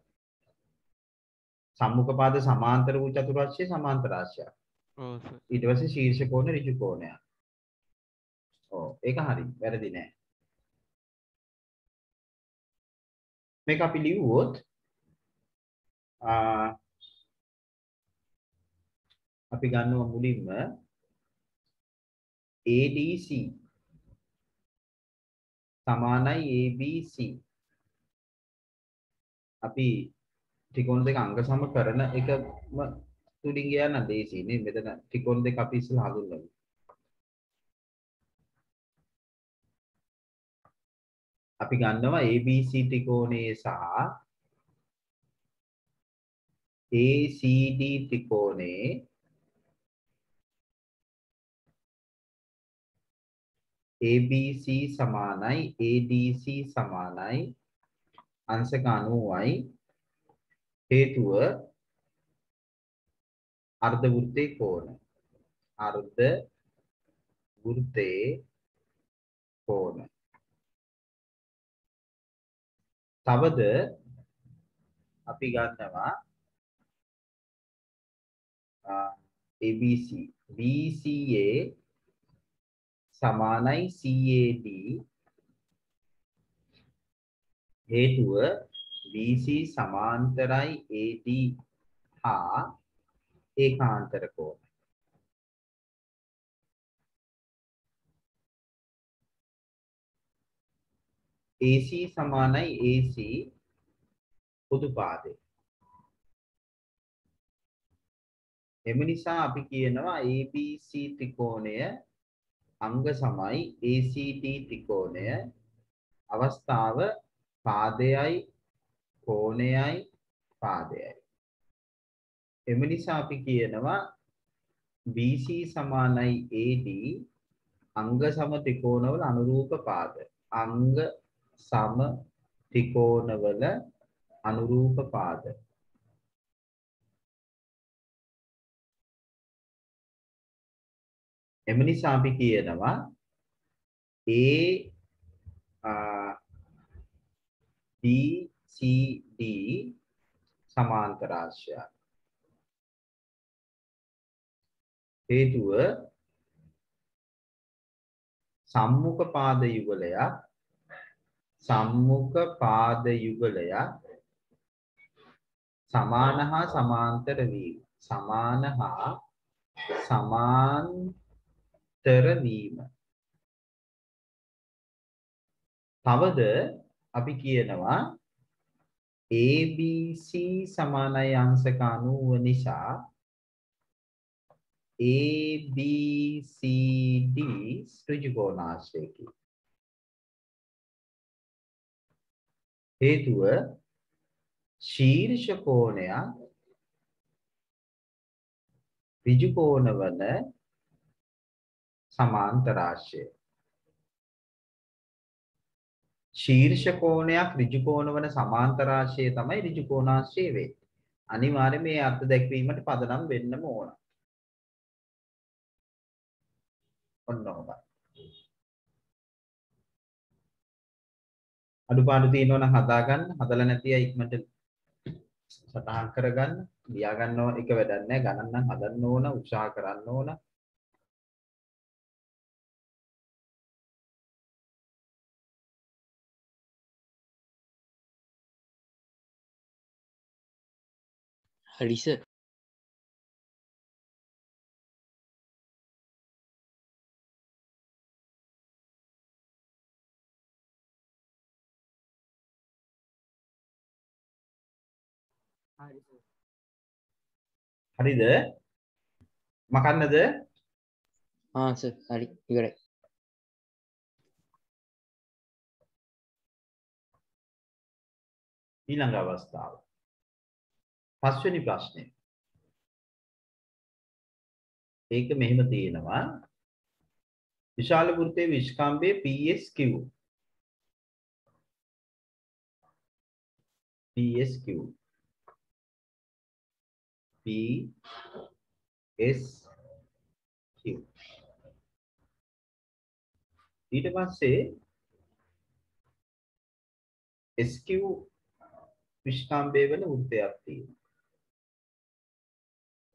සම්මුඛ පාද සමාන්තර වූ චතුරාර්ය සමාන්තර රාශියක්. ඔව් සර්. ඊට පස්සේ ශීර්ෂ කෝණ ඍජු කෝණයක්. ඔව් ඒක හරි. වැරදි නෑ. මේක අපි ලිව්වොත් අපි ගන්නවා මුලින්ම ADC සමානයි ABC. අපි ත්‍රිකෝණ දෙක අංග සම කරන එකම තුලින් ගියා නම් DC නේ. මෙතන ත්‍රිකෝණ දෙක අපි ඉස්සෙල්ලා හඳුන්වමු. අපි ගන්නවා ABC ත්‍රිකෝණයේ සහ ACD ත්‍රිකෝණේ ABC සමානයි ADC සමානයි අංශක 90යි. හේතුව අර්ධ වෘත්තේ කෝණ. අර්ධ වෘත්තේ කෝණ. තවද අපි ගන්නවා ABC BCA සමානයි CAD. හේතුව BC සමාන්තරයි AD හා ඒකාන්තර කෝණ. AC සමානයි AC පොදු පාදේ. එම නිසා අපි කියනවා ABC ත්‍රිකෝණය අංග සමයි ACD ත්‍රිකෝණය. අවස්ථාව පාදයයි කෝණයයි පාදයයි. එම නිසා අපි කියනවා BC සමානයි AD අංග සම ත්‍රිකෝණවල අනුරූප පාද. අංග සම ත්‍රිකෝණවල අනුරූප පාද. එම නිසා අපි කියනවා BCD සමාන්තර රාශියක්. හේතුව සම්මුඛ පාද යුගලයක් සමාන හා සමාන්තර වීම. සමාන හා සමාන්තර වීම. තවද අපි කියනවා ABC සමානයි අංශක 90 නිසා ABCD ඍජු කෝණාංශයකි. හේතුව ශීර්ෂ කෝණයක් ඍජු කෝණවල සමාන්තර රාශිය. ශීර්ෂ කෝණයක් ඍජු කෝණ වන සමාන්තර රාශිය තමයි ඍජු කෝණාංශය වෙන්නේ. අනිවාර්යයෙන් මේ අර්ථ දැක්වීමට පදනම් වෙන්නම ඕන. ඔන්න ඔබ. අඩුපාඩු තියෙනවා නම් හදාගන්න, හදලා නැති අය ඉක්මනට සටහන් කරගන්න, ලියා ගන්නව එක වැඩක් නැහැ. ගණන් නම් හදන්න ඕන, උත්සාහ කරන්න ඕන. හරි සර්. හරි සර්. හරිද? මකන්නද? සර් හරි ඉවරයි. ඊළඟ අවස්ථාව. පස්වෙනි ප්‍රශ්නේ. ඒක මෙහෙම තියෙනවා. විශාල වෘත්තයේ විස්කම්භයේ PSQ. PSQ. PSQ. ඊට පස්සේ SQ විස්කම්භයේ වෙන වෘත්තයක් තියෙනවා.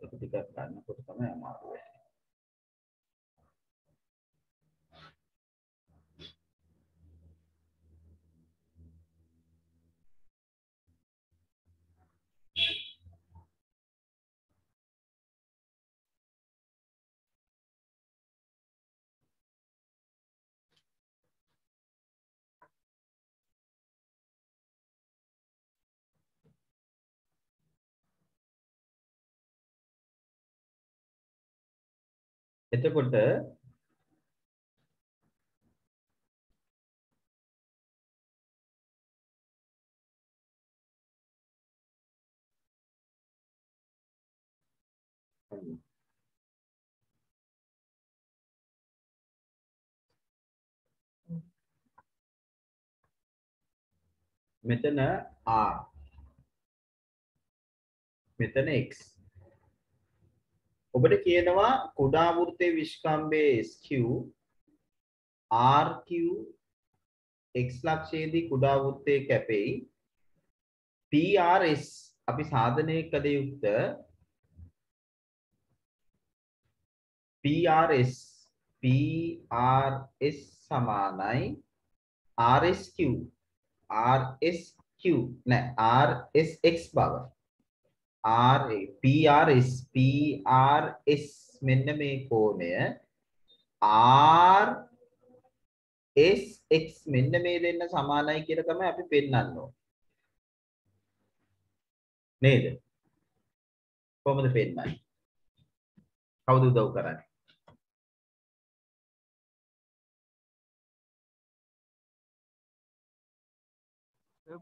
ඒක ටිකක් ගන්නකොට තමයි අමාරු වෙන්නේ. එතකොට මෙතන R මෙතන X. ඔබට කියනවා කුඩා වෘත්තයේ විස්කම්භයේ SQ RQ X ලක්ෂයේදී කුඩා වෘත්තයේ කැපෙයි PRS අපි සාධනය කළ යුක්ත PRS සමානයි RSQ නෑ RSX බව PRS මෙන්න මේ කෝණය RSX මෙන්න මේ දෙන්න සමානයි කියලා තමයි අපි පෙන්නන්න ඕනේ නේද? කොහොමද පෙන්නන්නේ? කවුද උදව් කරන්නේ?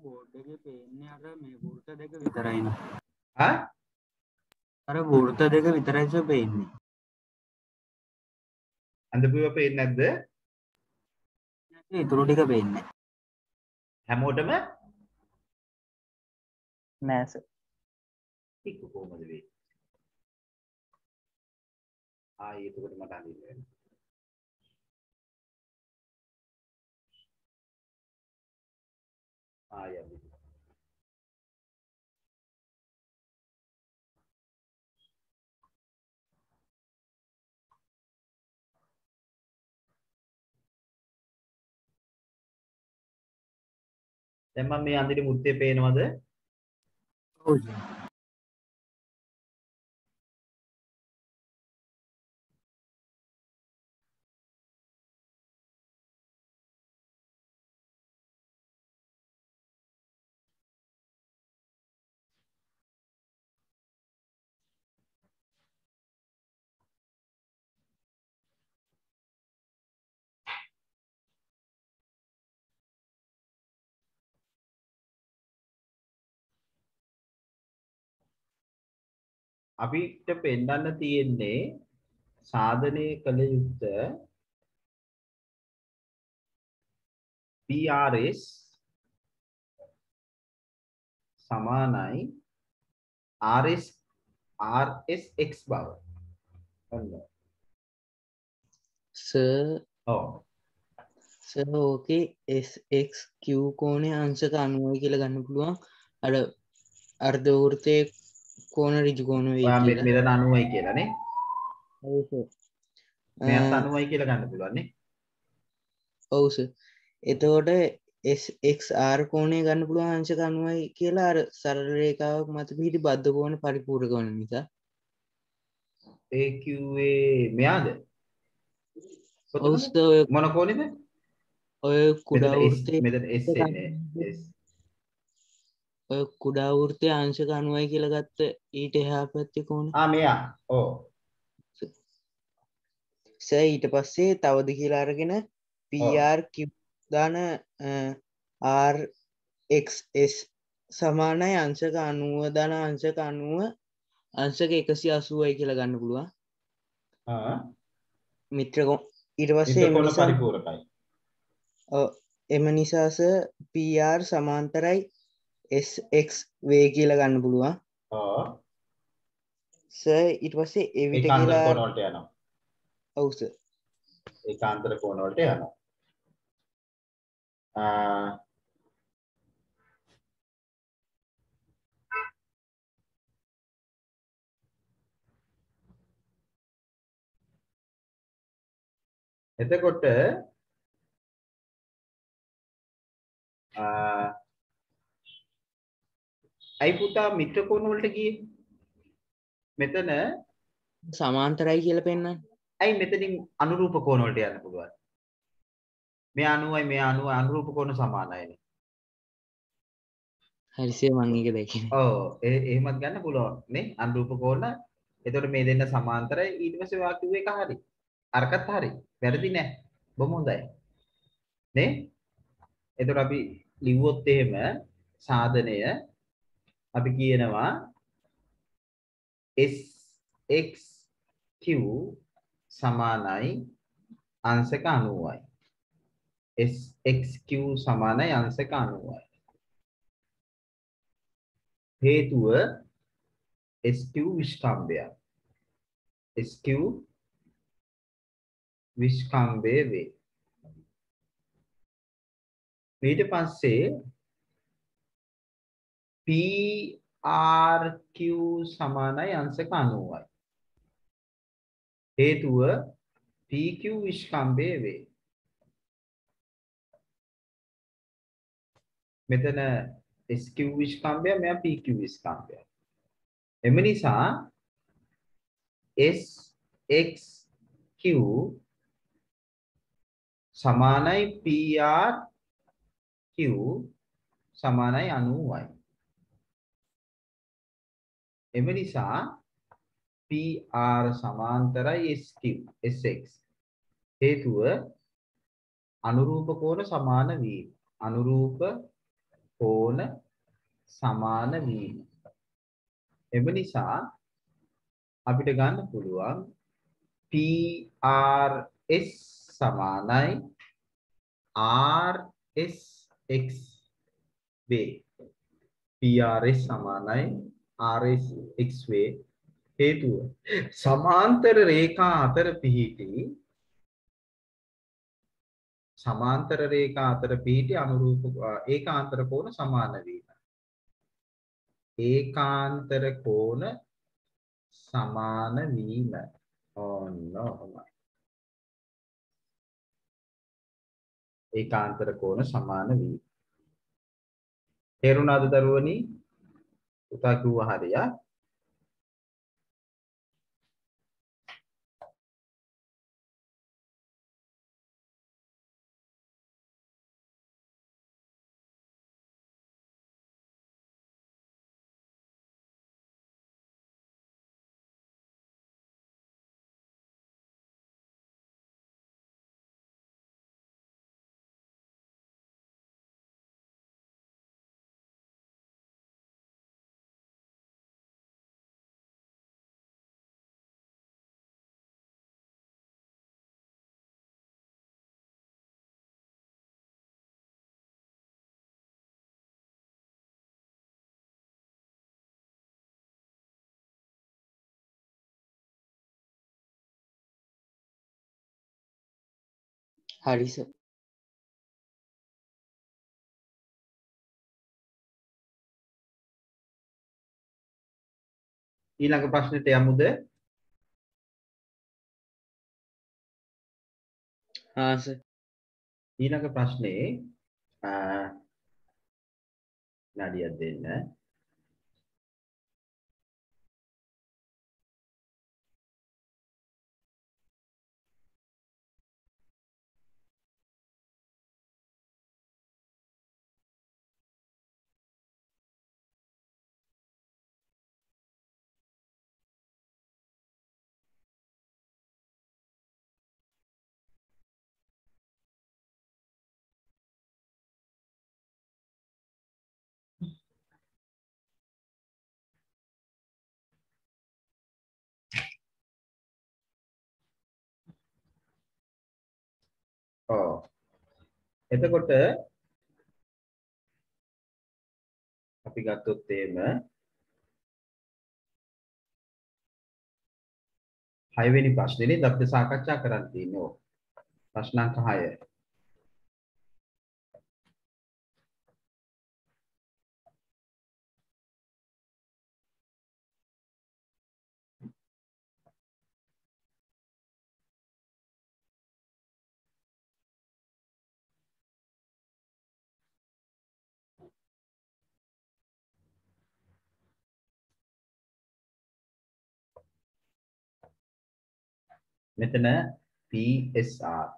බෝඩ් එකේ පේන්නේ අර මේ වෘත්ත දෙක විතරයිනේ. ආ? අර වෘත්ත දෙක විතරයි සර් පේන්නේ. අඳපුව පේන්නේ නැද්ද? ඊටු ටික පේන්නේ. හැමෝටම නෑ සර්. ඒක කොහොමද වෙන්නේ? එතකොට මට අඳින්න වෙනවා. යන්න. දැන් මම මේ අඳින වෘත්තය පේනවද? ඔව්. අපිට පෙන්වන්න තියෙන්නේ සාධනය කළ යුත්ත PRS සමානයි RSX බව. ඔන්න. සර් ඔව්. සර් ඕකේ SXQ කෝණය අංශක 90යි කියලා ගන්න පුළුවන්. අර අර්ධ වෘත්තයේ කෝණ ඍජු කෝණ වේ ඔයා කියලා. මෙතන 90යි කියලා නේ. ඔව් සර්. මෙයාත් 90යි කියලා ගන්න පුළුවන් නේ. ඔව් සර්. එතකොට SXR කෝණය ගන්න පුළුවන් අංශක 90යි කියලා අර සරල රේඛාවක් මත පිහිටි බද්ධ කෝණ පරිපූර්ණ වන නිසා. ඒ කිව්වේ මෙයාද? ඔව් සර් මොන කෝණෙද? ඔය කුඩා මෙතන S වෘත්තයේ මෙතන S එන්නේ. S. ඔය කුඩා වෘත්තයේ අංශක 90යි කියලා ගත්ත ඊට එහා පැත්තේ කෝණ. මෙයා. ඔව්. සර් ඊට පස්සේ තවද කියලා අරගෙන PRQ දාන RXS සමානයි අංශක 90 දාන අංශක 90 අංශක 180යි කියලා ගන්න පුළුවන්. මිත්‍ර ඊට පස්සේ එම නිසා පරිපූර්ණකයි. එම නිසා සර් PR සමාන්තරයි SX වේ කියලා ගන්න පුළුවන්. සර් ඊට පස්සේ එවිට කියලා කෝණ වලට යනවා. ඔව් සර්. ඒකාන්තර කෝණ වලට යනවා. එතකොට අයි පුතා මිත්‍ර කෝණ වලට ගියේ මෙතන සමාන්තරයි කියලා පෙන්නන්නේ. ඇයි මෙතනින් අනුරූප කෝණ වලට යන්න පුළුවන්? මේ 90යි මේ 90 අනුරූප කෝණ සමානයිනේ. හරිසේ මම ඒක දැක්කේ. ඔව් එහෙමත් ගන්න පුළුවන් නේ අනුරූප කෝණ. එතකොට මේ දෙන්න සමාන්තරයි ඊට පස්සේ ඔයා කිව්ව එක හරි. අරකට හරි. වැරදි නෑ. බොහොම හොඳයි. නේ? එතකොට අපි ලිව්වොත් එහෙම සාධනය අපි කියනවා SXQ සමානයි අංශක 90යි. SXQ සමානයි අංශක 90යි. හේතුව SQ විස්කම්භය. SQ විස්කම්භය වේ. ඊට පස්සේ PRQ සමානයි අංශක 90යි. හේතුව PQ විස්කම්භය වේ. මෙතන SQ විස්කම්භය මෙයා PQ විස්කම්භය. එම නිසා SXQ සමානයි PRQ සමානයි 90යි. එම නිසා PR සමාන්තරයි SX. හේතුව අනුරූප කෝණ සමාන වීම. අනුරූප කෝණ සමාන වීම. එම නිසා අපිට ගන්න පුළුවන් PRS සමානයි RSX වේ. PRS සමානයි RSX වේ. හේතුව සමාන්තර රේඛා අතර පිහිටි අනුරූප ඒකාන්තර කෝණ සමාන වීම. ඒකාන්තර කෝණ සමාන වීම. ඔන්න ඔහොමයි. ඒකාන්තර කෝණ සමාන වීම. තේරුණාද දරුවනි? පුතා කිව්වා හරියා. හරි සර්. ඊළඟ ප්‍රශ්නෙට යමුද? ආ සර්. ඊළඟ ප්‍රශ්නේ නඩියක් දෙන්න. ඔව්. එතකොට අපි ගත්තොත් එහෙම 6 වෙනි ප්‍රශ්නේනේ අපිට සාකච්ඡා කරන්න තියෙන්නේ. ඔව්. ප්‍රශ්න අංක 6. මෙතන PSR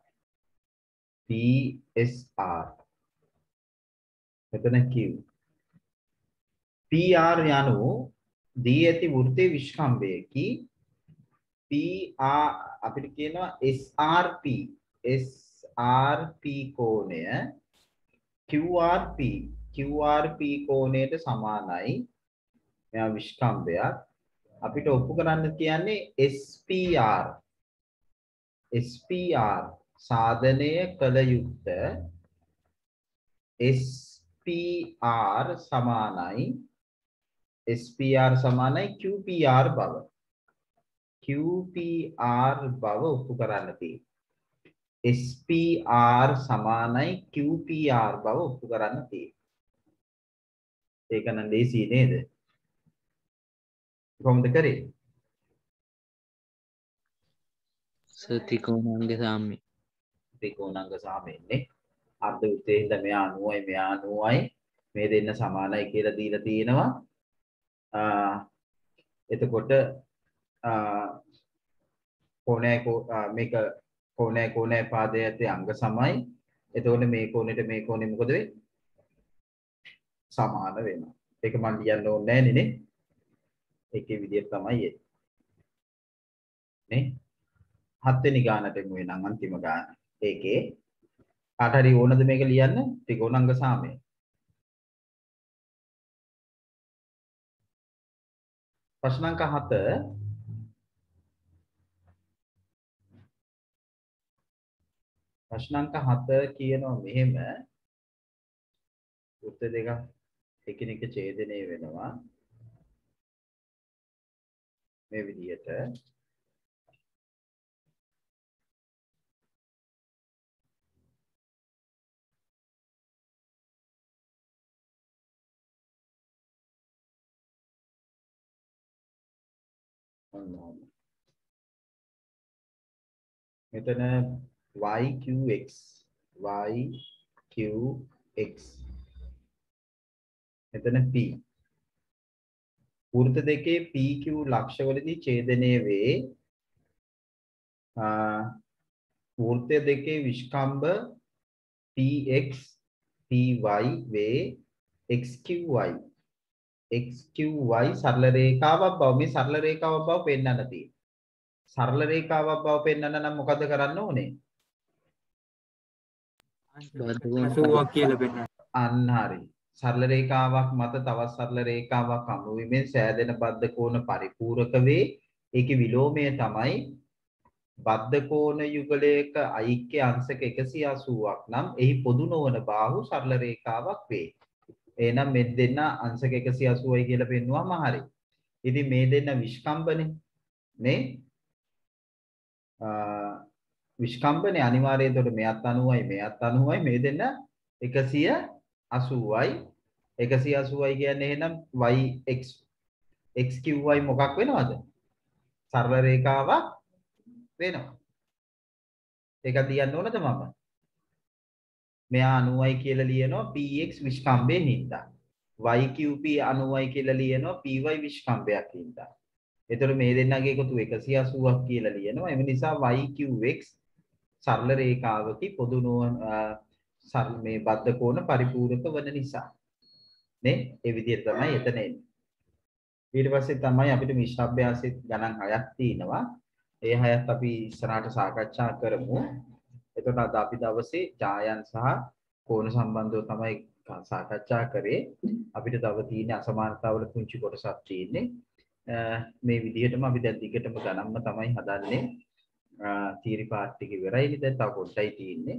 මෙතන Q PR යනු දී ඇති වෘත්තයේ විස්කම්භයකි PR අපිට කියනවා SRP කෝණය QRP කෝණයට සමානයි මෙයා විස්කම්භයක් අපිට ඔප්පු කරන්න කියන්නේ SPR සාධනය කළ යුක්ත SPR සමානයි QPR බව ඔප්පු කරන්න තියෙන්නේ. SPR සමානයි QPR බව ඔප්පු කරන්න තියෙන්නේ. ඒක නම් ලේසි නේද? කොහොමද කරේ? ත්‍රිකෝණාංග සාම්‍ය. ත්‍රිකෝණාංග සාමයෙන්නේ අර්ධ වෘත්තයේ ඉඳලා මෙයා 90යි මෙයා 90යි මේ දෙන්න සමානයි කියලා දීලා තියෙනවා. එතකොට මේක කෝණය පාදයේ ඇති අංග සමයි. එතකොට මේ කෝණයට මේ කෝණය මොකද වෙන්නේ? සමාන වෙනවා. ඒක මම කියන්න ඕනේ නැහැ නේ. ඒකේ විදිය තමයි එන්නේ. නේ? 7 වෙනි ගානට එමු වෙනම් අන්තිම ගාන. ඒකේ කාට හරි ඕනද මේක ලියන්න? ත්‍රිකෝණාංග සාමය. ප්‍රශ්න අංක 7 ප්‍රශ්න අංක 7 කියනවා මෙහෙම වෘත්ත දෙකක් එකිනෙක ඡේදනය වෙනවා මේ විදිහට මෙතන YQX මෙතන P වෘත්ත දෙකේ PQ ලක්ෂවලදී ඡේදනය වේ වෘත්ත දෙකේ විස්කම්භ PX PY වේ XQY සරල රේඛාවක් බව මේ සරල රේඛාවක් බව පෙන්වන්න තියෙනවා. සරල රේඛාවක් බව පෙන්වන්න නම් මොකද කරන්න ඕනේ? අසුවක් කියලා පෙන්නන්න. අන්න හරි. සරල රේඛාවක් මත තවත් සරල රේඛාවක් හමු වීමෙන් සෑදෙන බද්ධ කෝණ පරිපූරක වේ. ඒකේ විලෝමය තමයි බද්ධ කෝණ යුගලයක ඓක්‍ය අංශක 180ක් නම් එහි පොදු නොවන බාහු සරල රේඛාවක් වේ. එහෙනම් මේ දෙන්න අංශක 180යි කියලා පෙන්නුවාම හරි. ඉතින් මේ දෙන්න විස්කම්බනේ නේ විස්කම්බනේ අනිවාර්යයෙන් එතකොට මෙයත් 90යි මෙයත් 90යි මේ දෙන්න 180යි 180යි කියන්නේ එහෙනම් y xqy මොකක් වෙනවද? සරල රේඛාවක් වෙනවා. ඒක තියන්න ඕනද මම? මෙයා 90යි කියලා ලියනවා px විස්කම්බයෙන් හින්දා. yqp 90යි කියලා ලියනවා py විස්කම්බයක් හින්දා. එතකොට මේ දෙන්නගේ එකතු 180ක් කියලා ලියනවා. ඒ නිසා yqx සරල රේඛාවකි පොදු නොවන සරල මේ බද්ධ කෝණ පරිපූර්ණක වන නිසා. නේ? ඒ විදිහට තමයි එතන එන්නේ. ඊට පස්සේ තමයි අපිට මිශ්‍ර අභ්‍යාසෙ ගණන් 6ක් තියෙනවා. ඒ 6ත් අපි ඉස්සරහට සාකච්ඡා කරමු. එතකොට අද අපි දවසේ ඡායන් සහ කෝණ සම්බන්ධව තමයි සාකච්ඡා කරේ. අපිට තව තියෙන අසමානතාවල පුංචි කොටසක් තියෙන්නේ. මේ විදිහටම අපි දැන් දිගටම ගණන්ම තමයි හදන්නේ. තීරි පාර්ට් ටික ඉවරයි. දැන් තව පොඩ්ඩයි තියෙන්නේ.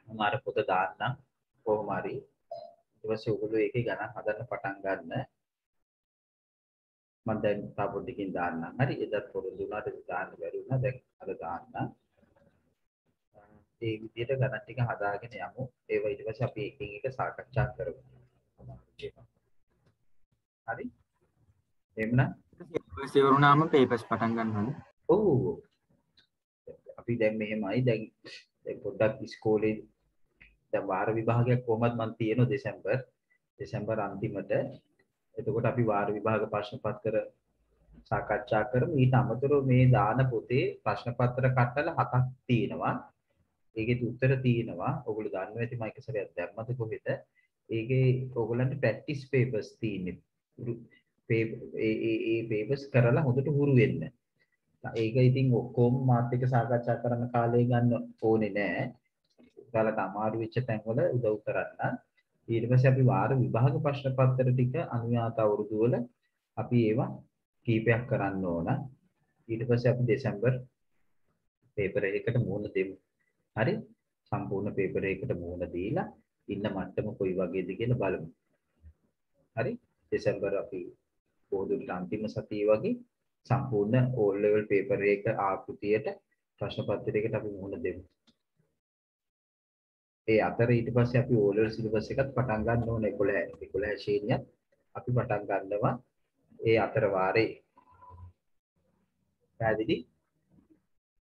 මම අර පොත දාන්නම් කොහොම හරි. ඊට පස්සේ ඔයගොල්ලෝ ඒකේ ගණන් හදන්න පටන් ගන්න. මම දැන් තව පොඩ්ඩකින් දාන්නම්. හරි. එදත් පොරොන්දු වුණාට දාන්න බැරි වුණා. දැන් අද දාන්නම්. ඒ විදිහට ගණන් ටික හදාගෙන යමු. ඒව ඊට පස්සේ අපි එකින් එක සාකච්ඡා කරමු. හරි. එහෙමනම් ඉවරුනාම පේපර්ස් පටන් ගන්නවද? ඔව්. අපි දැන් මෙහෙමයි දැන් පොඩ්ඩක් ඉස්කෝලේ දැන් වාර විභාගයක් කොහොමද මන් තියෙනවා දෙසැම්බර් අන්තිමට. එතකොට අපි වාර විභාග ප්‍රශ්න පත්‍ර සාකච්ඡා කරමු. ඊට අමතරව මේ දාන පොතේ ප්‍රශ්න පත්‍ර කට්ටල 7ක් තියෙනවා. ඒකේ උත්තර තියෙනවා. ඔයගොල්ලෝ දන්නවා ඇති මම එක සැරයක් දැම්මද කොහෙද? ඒකේ ඔයගොල්ලන්ට ප්‍රැක්ටිස් පේපර්ස් තියෙන්නේ. ඒ පේපර්ස් කරලා හොඳට හුරු වෙන්න. ඒක ඉතින් ඔක්කොම මාත් එක්ක සාකච්ඡා කරන්න කාලය ගන්න ඕනේ නෑ. ඔයාලට අමාරු වෙච්ච තැන්වල උදව් කරන්න. ඊට පස්සේ අපි වාර විභාග ප්‍රශ්න පත්‍ර ටික අනුයාත අවුරුදු වල අපි ඒවා කීපයක් කරන්න ඕන. ඊට පස්සේ අපි දෙසැම්බර් පේපර් එකකට මුහුණ දෙමු. හරි? සම්පූර්ණ පේපර් එකකට මුහුණ දීලා ඉන්න මට්ටම කොයි වගේද කියලා බලමු. හරි? දෙසැම්බර් අපි පොදුට අන්තිම සතියේ වගේ සම්පූර්ණ ඕල් ලෙවල් පේපර් එක ආකෘතියට ප්‍රශ්න පත්‍රයකට අපි මුහුණ දෙමු. ඒ අතර ඊට පස්සේ අපි ඕල් ලෙවල් සිලබස් එකත් පටන් ගන්න ඕනේ 11 ශ්‍රේණියත් අපි පටන් ගන්නවා ඒ අතර වාරේ. පැහැදිලි?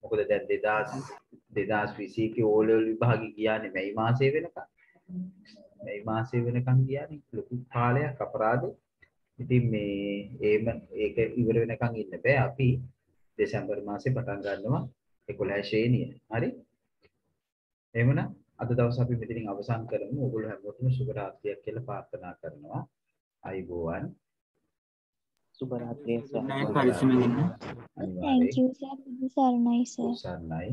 මොකද දැන් 2021 ඕල් ලෙවල් විභාගෙ ගියානේ මේ මාසයේ වෙනකන්. මේ මාසයේ වෙනකන් ගියානේ ලොකු කාලයක් අපරාධේ. ඉතින් මේ ඒක ඉවර වෙනකන් ඉන්න බෑ. අපි දෙසැම්බර් මාසේ පටන් ගන්නවා 11 ශ්‍රේණිය. හරි? එහෙමනම් අද දවස් අපි මෙතනින් අවසන් කරමු. ඔයගොල්ලෝ හැමෝටම සුබ රාත්‍රියක් කියලා ප්‍රාර්ථනා කරනවා. අයිබෝවන්. සුබ රාත්‍රිය සර්. Thank you sir. සරණයි sir. සරණයි.